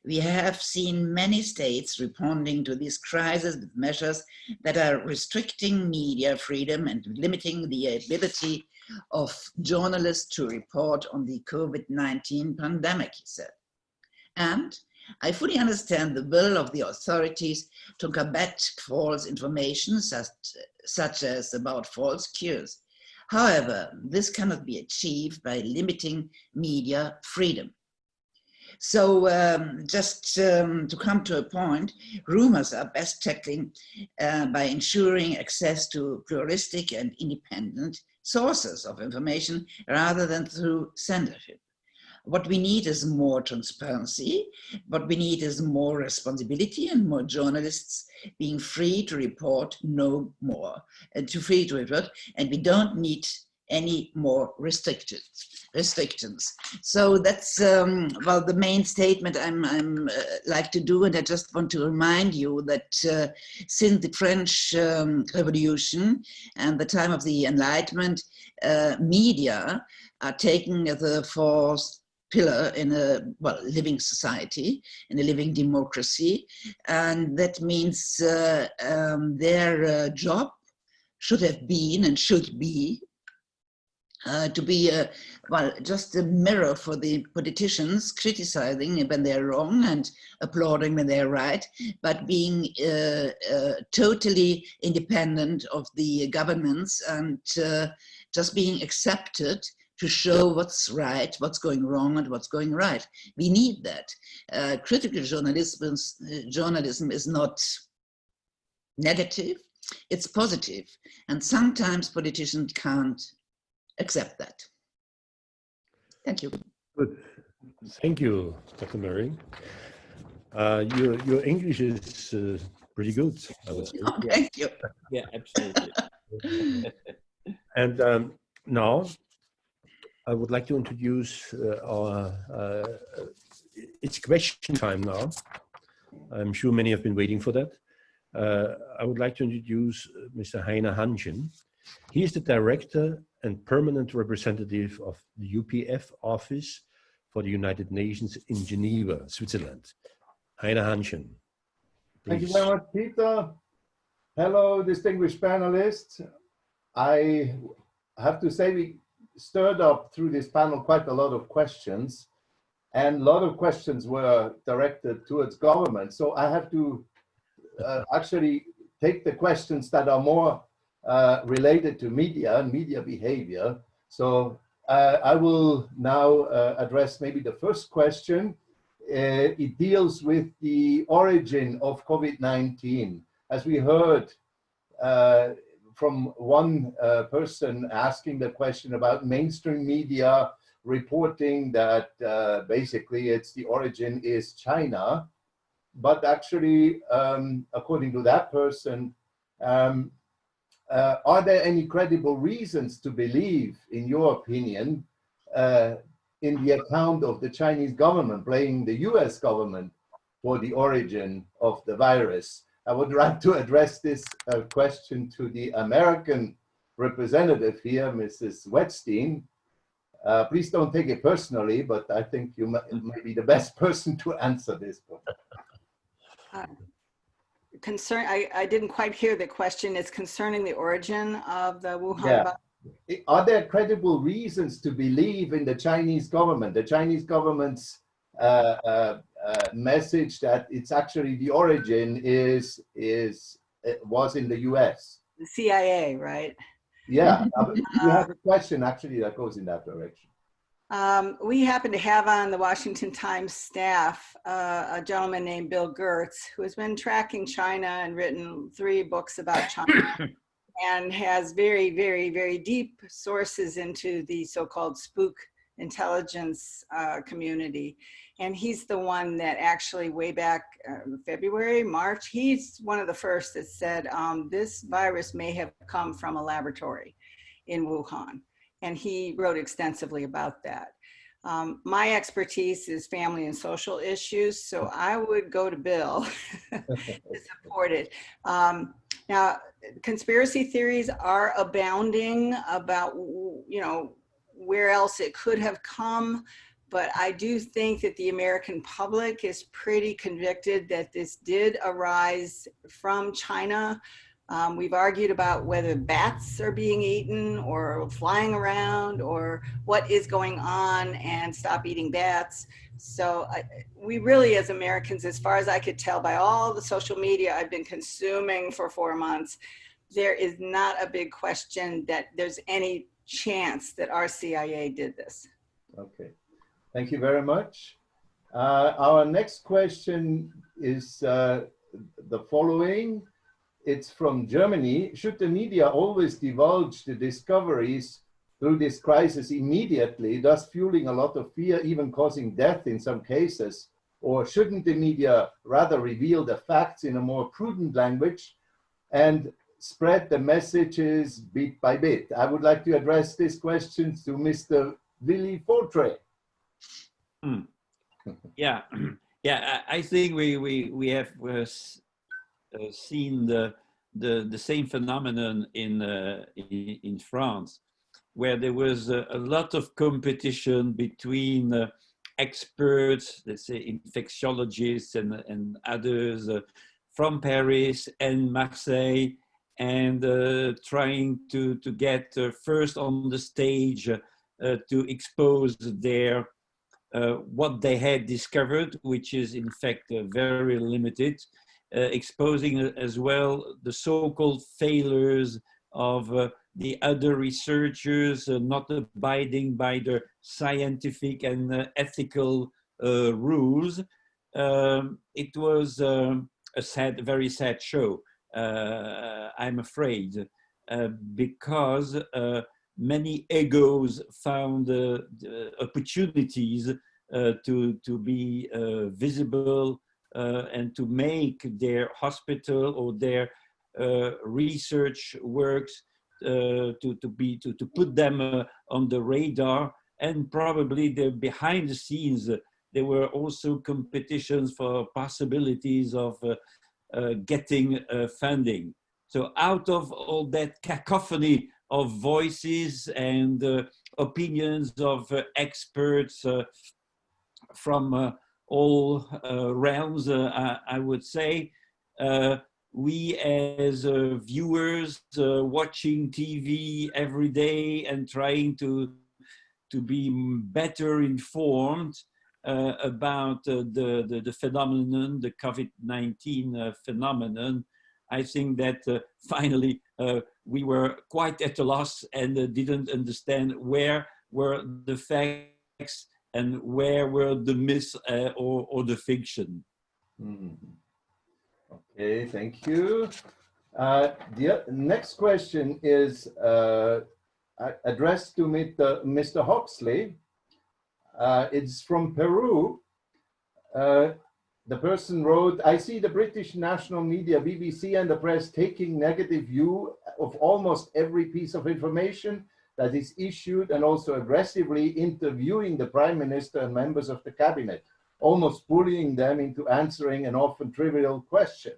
we have seen many states responding to this crisis with measures that are restricting media freedom and limiting the ability of journalists to report on the COVID-19 pandemic, he said. And I fully understand the will of the authorities to combat false information, such as about false cures. However, this cannot be achieved by limiting media freedom. So just to come to a point, rumors are best tackling by ensuring access to pluralistic and independent sources of information rather than through censorship. What we need is more transparency. What we need is more responsibility and more journalists being free to report no more, and free to report, and we don't need any more restrictions. So that's well, the main statement I'm like to do, and I just want to remind you that since the French Revolution and the time of the Enlightenment, media are taken as the fourth pillar in a living society, in a living democracy, and that means their job should have been and should be to be just a mirror for the politicians, criticizing when they're wrong and applauding when they're right, but being totally independent of the governments and just being accepted to show what's right, what's going wrong, and what's going right. We need that. Critical journalism is not negative, it's positive. And sometimes politicians can't accept that. Thank you. Good. Thank you, Dr. Murray. Your English is pretty good, I would say. Oh, thank you. Yeah, absolutely. And now I would like to introduce it's question time now. I'm sure many have been waiting for that. I would like to introduce Mr. Heiner Hanschen. He is the director and permanent representative of the UPF office for the United Nations in Geneva, Switzerland. Heiner Hanschen. Thank you very much, Peter. Hello, distinguished panelists. I have to say we stirred up through this panel quite a lot of questions, and a lot of questions were directed towards government. So I have to actually take the questions that are more related to media and media behavior. So I will now address maybe the first question. It deals with the origin of COVID-19. As we heard from one person asking the question about mainstream media reporting that basically the origin is China. But actually, according to that person, are there any credible reasons to believe, in your opinion, in the account of the Chinese government blaming the US government for the origin of the virus? I would like to address this question to the American representative here, Mrs. Wetstein. Please don't take it personally, but I think you may be the best person to answer this one. I didn't quite hear the question. It's concerning the origin of the Wuhan virus. Are there credible reasons to believe in the Chinese government? The Chinese government's message that it's actually the origin was in the US. The CIA, right? Yeah, you have a question actually that goes in that direction. We happen to have on the Washington Times staff a gentleman named Bill Gertz, who has been tracking China and written 3 books about China and has very, very, very deep sources into the so-called spook intelligence community. And he's the one that actually way back February, March, he's one of the first that said this virus may have come from a laboratory in Wuhan. And he wrote extensively about that. My expertise is family and social issues, so I would go to Bill to support it. Now, conspiracy theories are abounding about, where else it could have come, but I do think that the American public is pretty convicted that this did arise from China. We've argued about whether bats are being eaten or flying around or what is going on, and stop eating bats. So we really, as Americans, as far as I could tell by all the social media I've been consuming for 4 months, there is not a big question that there's any chance that our CIA did this. Okay, thank you very much. Our next question is the following. It's from Germany. Should the media always divulge the discoveries through this crisis immediately, thus fueling a lot of fear, even causing death in some cases? Or shouldn't the media rather reveal the facts in a more prudent language and spread the messages bit by bit? I would like to address this question to Mr. Willy Fortre. Yeah, I think we have seen the same phenomenon in France, where there was a lot of competition between experts, let's say infectiologists and others from Paris and Marseille, and trying to get first on the stage to expose their what they had discovered, which is in fact very limited. Exposing as well the so-called failures of the other researchers not abiding by the scientific and ethical rules. It was a very sad show, I'm afraid, because many egos found opportunities to be visible and to make their hospital or their research works to put them on the radar. And probably behind the scenes there were also competitions for possibilities of getting funding. So out of all that cacophony of voices and opinions of experts from all realms, I would say, we as viewers watching TV every day and trying to be better informed about the phenomenon, the COVID-19 phenomenon, I think that finally we were quite at a loss and didn't understand where were the facts and where were the myths or the fiction. Okay, thank you. The next question is addressed to Mr. Huxley. It's from Peru. The person wrote, I see the British national media, BBC and the press taking negative view of almost every piece of information that is issued and also aggressively interviewing the Prime Minister and members of the cabinet, almost bullying them into answering an often trivial question.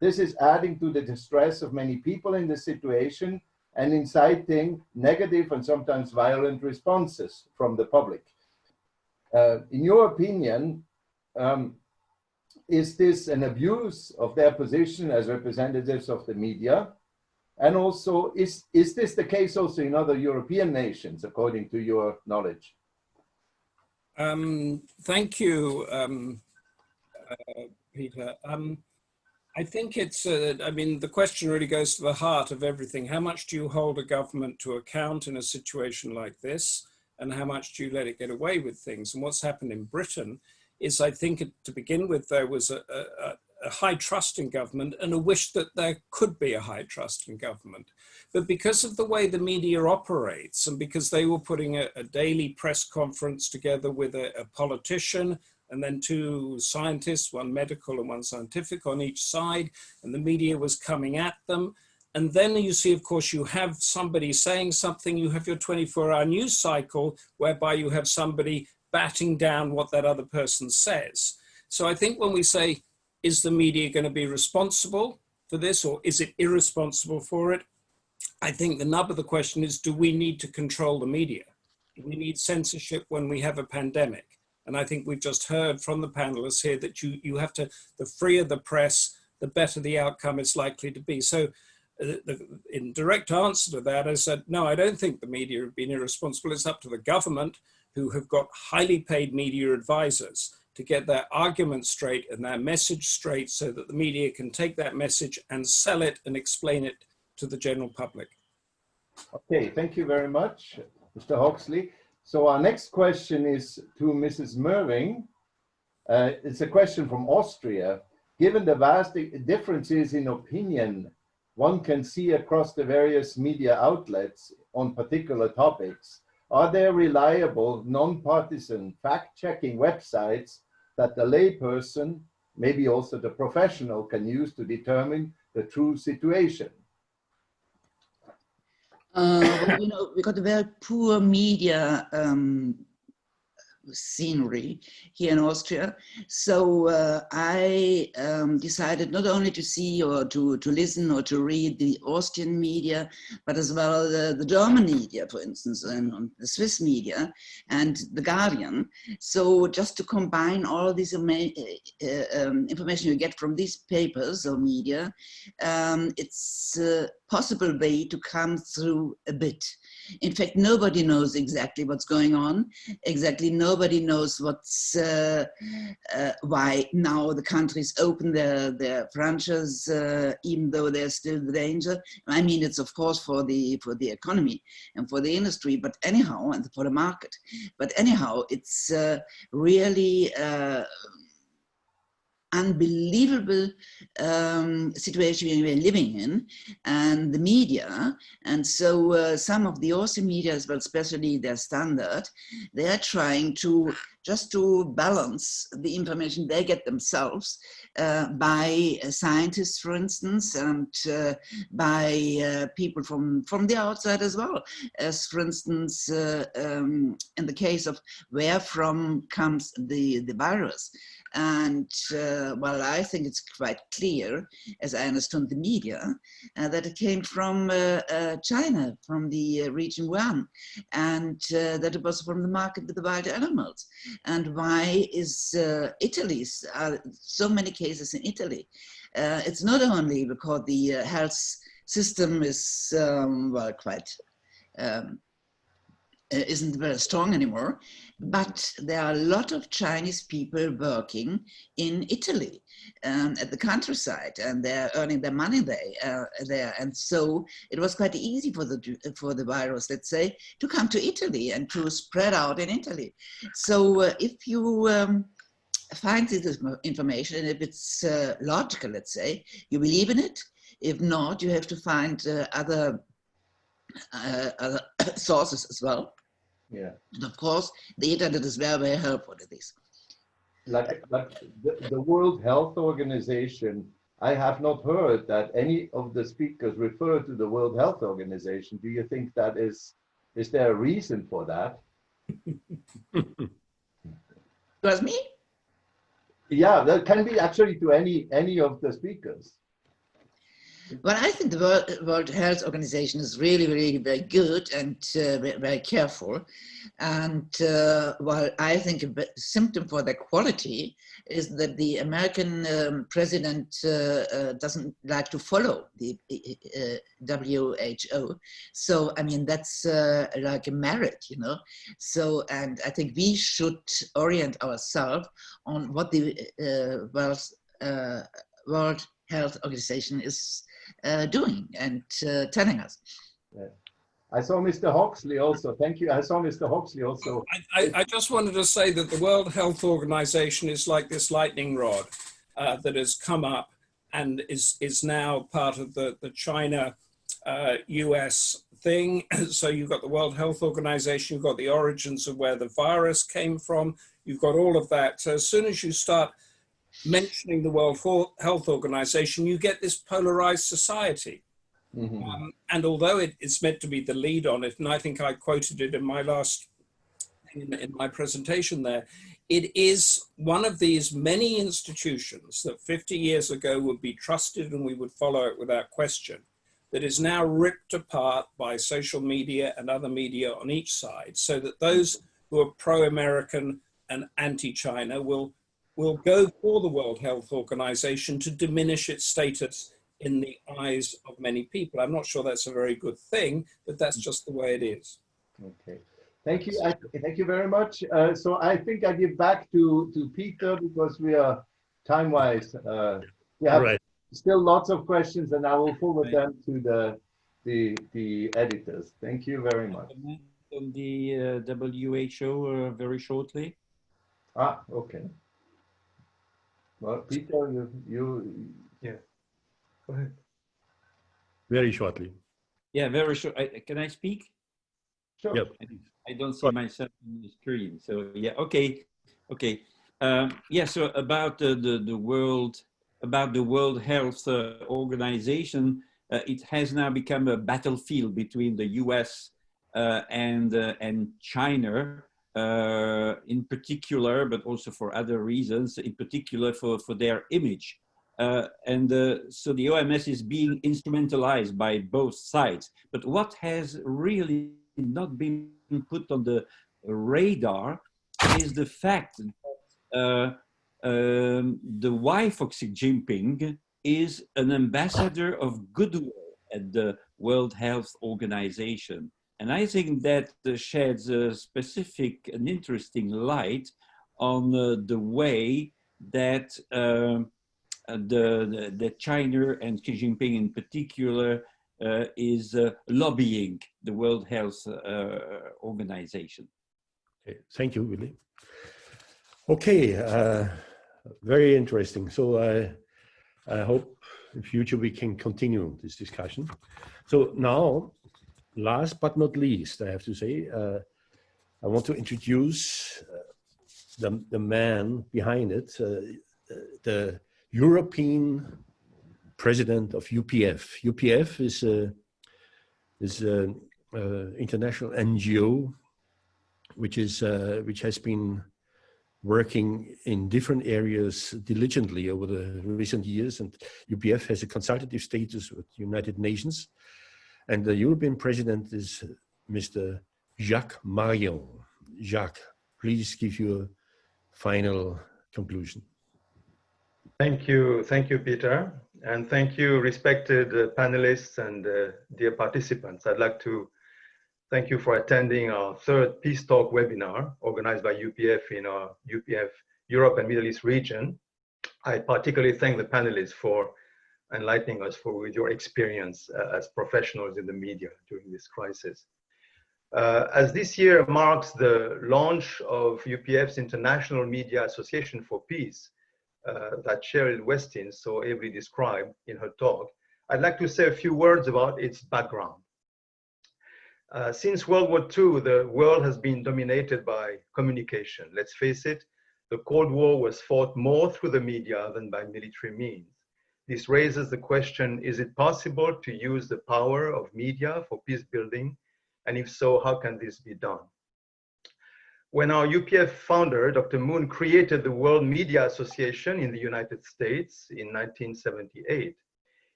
This is adding to the distress of many people in this situation and inciting negative and sometimes violent responses from the public. In your opinion, is this an abuse of their position as representatives of the media? And also, is this the case also in other European nations, according to your knowledge? Thank you, Peter. I think it's, I mean, the question really goes to the heart of everything. How much do you hold a government to account in a situation like this? And how much do you let it get away with things? And what's happened in Britain is, I think, to begin with, there was a high trust in government and a wish that there could be a high trust in government. But because of the way the media operates, and because they were putting a daily press conference together with a politician, and then two scientists, one medical and one scientific on each side, and the media was coming at them. And then you see, of course, you have somebody saying something, you have your 24-hour news cycle, whereby you have somebody batting down what that other person says. So I think when we say, is the media going to be responsible for this, or is it irresponsible for it? I think the nub of the question is, do we need to control the media? Do we need censorship when we have a pandemic? And I think we've just heard from the panelists here that you have to, the freer the press, the better the outcome is likely to be. So in direct answer to that, I said, no, I don't think the media have been irresponsible. It's up to the government, who have got highly paid media advisors, to get their argument straight and their message straight so that the media can take that message and sell it and explain it to the general public. Okay, thank you very much, Mr. Huxley. So our next question is to Mrs. Merving. It's a question from Austria. Given the vast differences in opinion one can see across the various media outlets on particular topics, are there reliable, non-partisan, fact-checking websites that the layperson, maybe also the professional, can use to determine the true situation? Well, you know, we got a very poor media scenery here in Austria. So I decided not only to see or to listen or to read the Austrian media, but as well the German media, for instance, and the Swiss media and the Guardian. So just to combine all this information you get from these papers or media, it's a possible way to come through a bit. In fact, nobody knows exactly what's going on. Exactly, nobody knows what's why now the countries open their branches, even though there's still the danger. I mean, it's of course for the economy and for the industry, but anyhow, and for the market. But anyhow, it's really unbelievable situation we're living in, and the media, and so some of the Austrian media as well, especially their Standard, they are trying to just to balance the information they get themselves by scientists, for instance, and by people from the outside as well, as for instance in the case of where from comes the virus. And well, I think it's quite clear, as I understand the media, that it came from China, from the region Wuhan, and that it was from the market with the wild animals. And why is Italy, so many cases in Italy? It's not only because the health system is, well, quite isn't very strong anymore, but there are a lot of Chinese people working in Italy at the countryside, and they're earning their money there. And so it was quite easy for the virus, let's say, to come to Italy and to spread out in Italy. So if you find this information, and if it's logical, let's say, you believe in it. If not, you have to find other sources as well. Yeah. And of course, the internet is very, very helpful in this. Like the World Health Organization, I have not heard that any of the speakers refer to the World Health Organization. Do you think that is there a reason for that? It was me? Yeah, that can be actually to any of the speakers. Well, I think the World Health Organization is really, really very good and very careful. And while I think a symptom for their quality is that the American president doesn't like to follow the WHO. So, I mean, that's like a merit, you know. So, and I think we should orient ourselves on what the World Health Organization is doing and telling us. Yeah. I saw Mr. Hoxley also. Thank you. I saw Mr. Hoxley also. I just wanted to say that the World Health Organization is like this lightning rod that has come up and is now part of the China US thing. So you've got the World Health Organization, you've got the origins of where the virus came from, you've got all of that. So as soon as you start mentioning the World Health Organization, you get this polarized society. Mm-hmm. And although it's meant to be the lead on it, and I think I quoted it in my in my presentation there, it is one of these many institutions that 50 years ago would be trusted and we would follow it without question, that is now ripped apart by social media and other media on each side, so that those who are pro-American and anti-China will go for the World Health Organization to diminish its status in the eyes of many people. I'm not sure that's a very good thing, but that's just the way it is. Okay, thank you. Thank you very much. So I think I give back to Peter because we are time-wise. We have still lots of questions, and I will forward them to the editors. Thank you very much. On the WHO very shortly. Ah, okay. Well, Peter, you Yeah. Go ahead. Very shortly. Yeah, very short. Can I speak? sure. Yep. I don't see myself on the screen. So yeah, okay. Yeah, so about the World Health Organization, it has now become a battlefield between the US and China, in particular, but also for other reasons, in particular for their image. So the OMS is being instrumentalized by both sides. But what has really not been put on the radar is the fact that the wife of Xi Jinping is an ambassador of goodwill at the World Health Organization. And I think that sheds a specific and interesting light on the way that that China and Xi Jinping in particular is lobbying the World Health Organization. Okay. Thank you, Willie. Okay, very interesting. So I hope in future we can continue this discussion. So now, last but not least, I have to say, I want to introduce the man behind it, the European president of UPF. UPF is an international NGO which has been working in different areas diligently over the recent years, and UPF has a consultative status with the United Nations, and the European president is Mr. Jacques Marion. Jacques, please give your final conclusion. Thank you, Peter, and thank you, respected panelists and dear participants. I'd like to Thank you for attending our third Peace Talk webinar organized by UPF in our UPF Europe and Middle East region. I particularly thank the panelists for enlightening us with your experience as professionals in the media during this crisis. As this year marks the launch of UPF's International Media Association for Peace, that Cheryl Westin so ably described in her talk, I'd like to say a few words about its background. Since World War II, the world has been dominated by communication. Let's face it, the Cold War was fought more through the media than by military means. This raises the question, is it possible to use the power of media for peace building? And if so, how can this be done? When our UPF founder, Dr. Moon, created the World Media Association in the United States in 1978,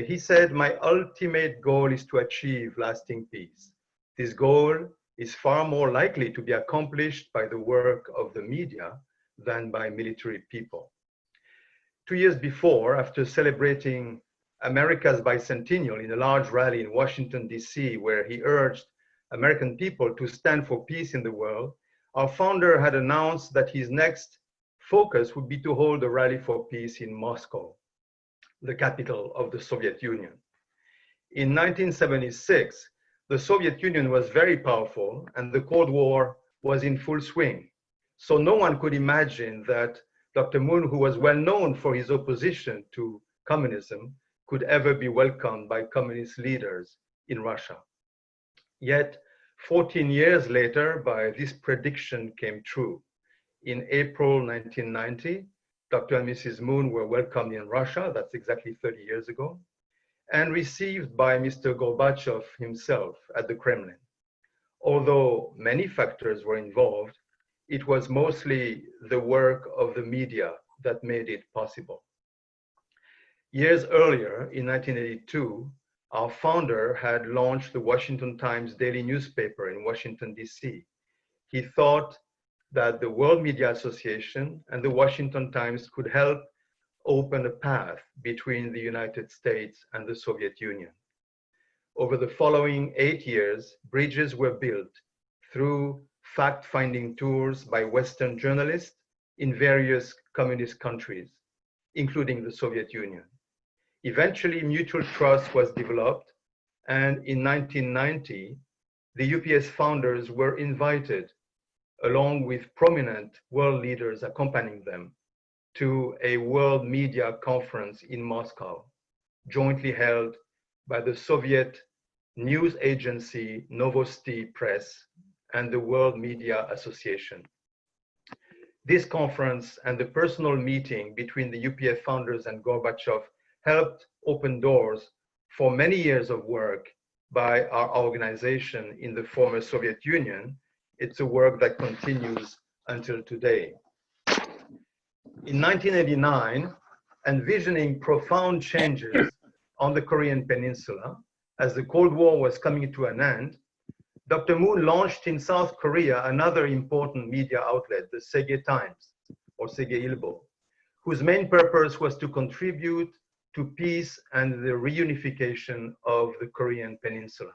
he said, "My ultimate goal is to achieve lasting peace. This goal is far more likely to be accomplished by the work of the media than by military people." 2 years before, after celebrating America's bicentennial in a large rally in Washington, D.C., where he urged American people to stand for peace in the world, our founder had announced that his next focus would be to hold a rally for peace in Moscow, the capital of the Soviet Union. In 1976, the Soviet Union was very powerful and the Cold War was in full swing. So no one could imagine that Dr. Moon, who was well known for his opposition to communism, could ever be welcomed by communist leaders in Russia. Yet, 14 years later, this prediction came true. In April 1990, Dr. and Mrs. Moon were welcomed in Russia, that's exactly 30 years ago, and received by Mr. Gorbachev himself at the Kremlin. Although many factors were involved, it was mostly the work of the media that made it possible. Years earlier, in 1982, our founder had launched the Washington Times daily newspaper in Washington, D.C. He thought that the World Media Association and the Washington Times could help open a path between the United States and the Soviet Union. Over the following 8 years, bridges were built through fact-finding tours by Western journalists in various communist countries, including the Soviet Union. Eventually, mutual trust was developed, and in 1990, the UPS founders were invited, along with prominent world leaders accompanying them, to a world media conference in Moscow, jointly held by the Soviet news agency Novosti Press and the World Media Association. This conference and the personal meeting between the UPF founders and Gorbachev helped open doors for many years of work by our organization in the former Soviet Union. It's a work that continues until today. In 1989, envisioning profound changes on the Korean Peninsula as the Cold War was coming to an end, Dr. Moon launched in South Korea another important media outlet, the Sege Times, or Sege Ilbo, whose main purpose was to contribute to peace and the reunification of the Korean Peninsula.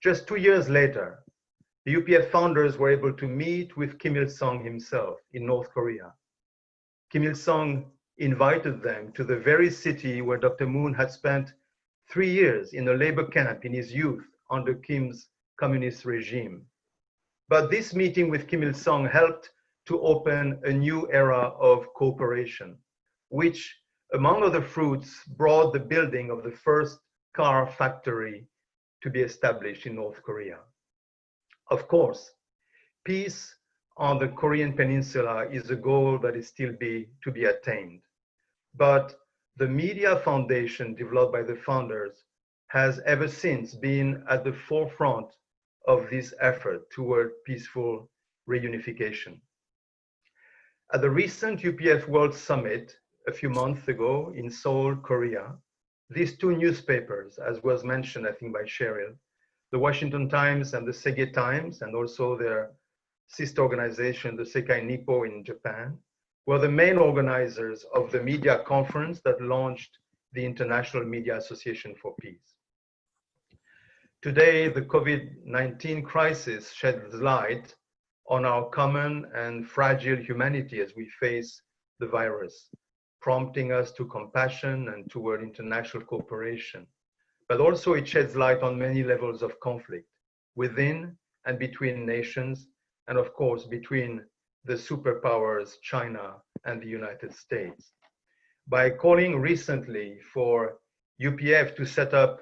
Just 2 years later, the UPF founders were able to meet with Kim Il-sung himself in North Korea. Kim Il-sung invited them to the very city where Dr. Moon had spent 3 years in a labor camp in his youth under Kim's communist regime. But this meeting with Kim Il-sung helped to open a new era of cooperation, which, among other fruits, brought the building of the first car factory to be established in North Korea. Of course, peace on the Korean Peninsula is a goal that is still to be attained. But the media foundation developed by the founders has ever since been at the forefront of this effort toward peaceful reunification. At the recent UPF World Summit a few months ago in Seoul, Korea, these two newspapers, as was mentioned, I think, by Cheryl, the Washington Times and the Sege Times, and also their sister organization, the Sekai Nippo in Japan, were the main organizers of the media conference that launched the International Media Association for Peace. Today, the COVID-19 crisis sheds light on our common and fragile humanity as we face the virus, prompting us to compassion and toward international cooperation. But also it sheds light on many levels of conflict within and between nations, and of course between the superpowers China and the United States. By calling recently for UPF to set up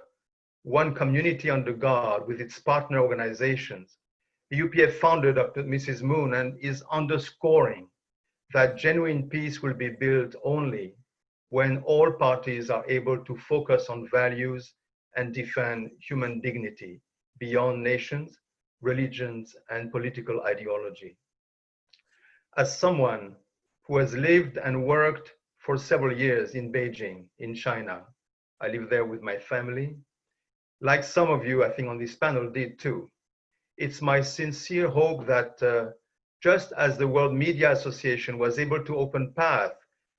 one community under God with its partner organizations, the UPF founder, Dr. Mrs. Moon, and is underscoring that genuine peace will be built only when all parties are able to focus on values and defend human dignity beyond nations, religions, and political ideology. As someone who has lived and worked for several years in Beijing, in China, I live there with my family, like some of you, I think, on this panel did too. It's my sincere hope that just as the World Media Association was able to open path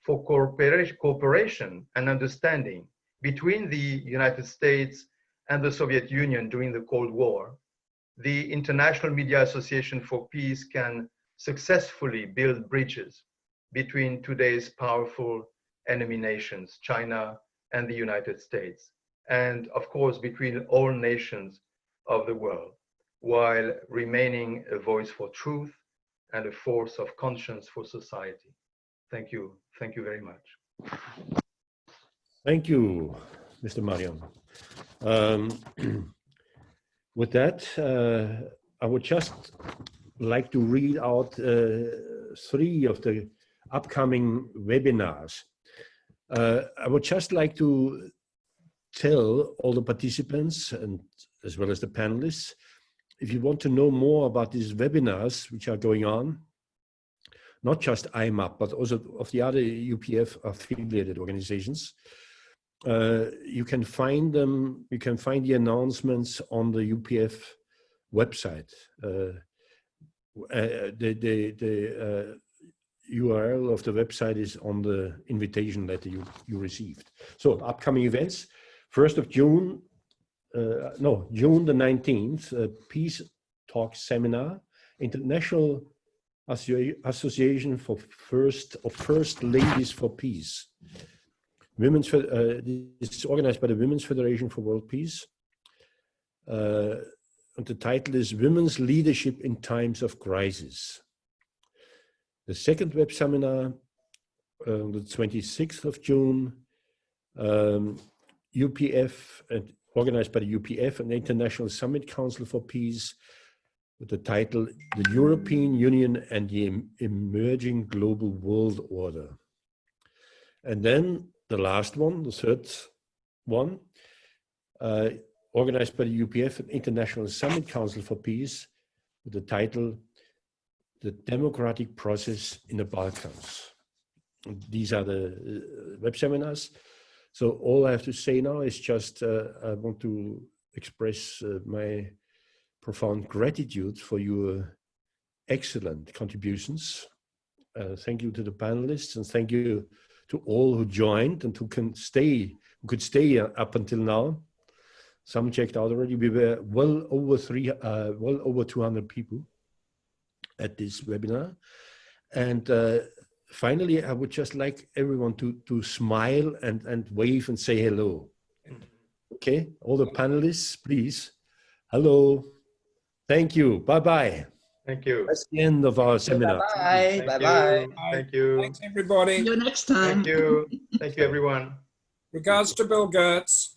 for cooperation and understanding between the United States and the Soviet Union during the Cold War, the International Media Association for Peace can successfully build bridges between today's powerful enemy nations, China and the United States, and of course between all nations of the world, while remaining a voice for truth and a force of conscience for society. Thank you very much. Thank you, Mr. Mariam. With that, I would just like to read out 3 of the upcoming webinars. I would just like to tell all the participants, and as well as the panelists, if you want to know more about these webinars which are going on, not just IMAP, but also of the other UPF affiliated organizations, you can find them, you can find the announcements on the UPF website. The URL of the website is on the invitation letter you received. So upcoming events, 1st of June, June the 19th, Peace Talk Seminar, International Association for First Ladies for Peace. It's organized by the Women's Federation for World Peace. And the title is Women's Leadership in Times of Crisis. The second web seminar, the 26th of June, UPF, and organized by the UPF and the International Summit Council for Peace, with the title, The European Union and the Emerging Global World Order. And then the last one, the third one, organized by the UPF and International Summit Council for Peace, with the title, The Democratic Process in the Balkans. And these are the web seminars. So all I have to say now is just, I want to express my profound gratitude for your excellent contributions. Thank you to the panelists, and thank you to all who joined and who could stay up until now. Some checked out already. We were well over 200 people at this webinar. And finally, I would just like everyone to smile and wave and say hello. Okay, all the panelists, please. Hello. Thank you. Bye-bye. Thank you. That's the end of our seminar. Bye. Bye-bye. Thank you. Thanks, everybody. See you next time. Thank you. Thank you, everyone. Regards to Bill Gertz.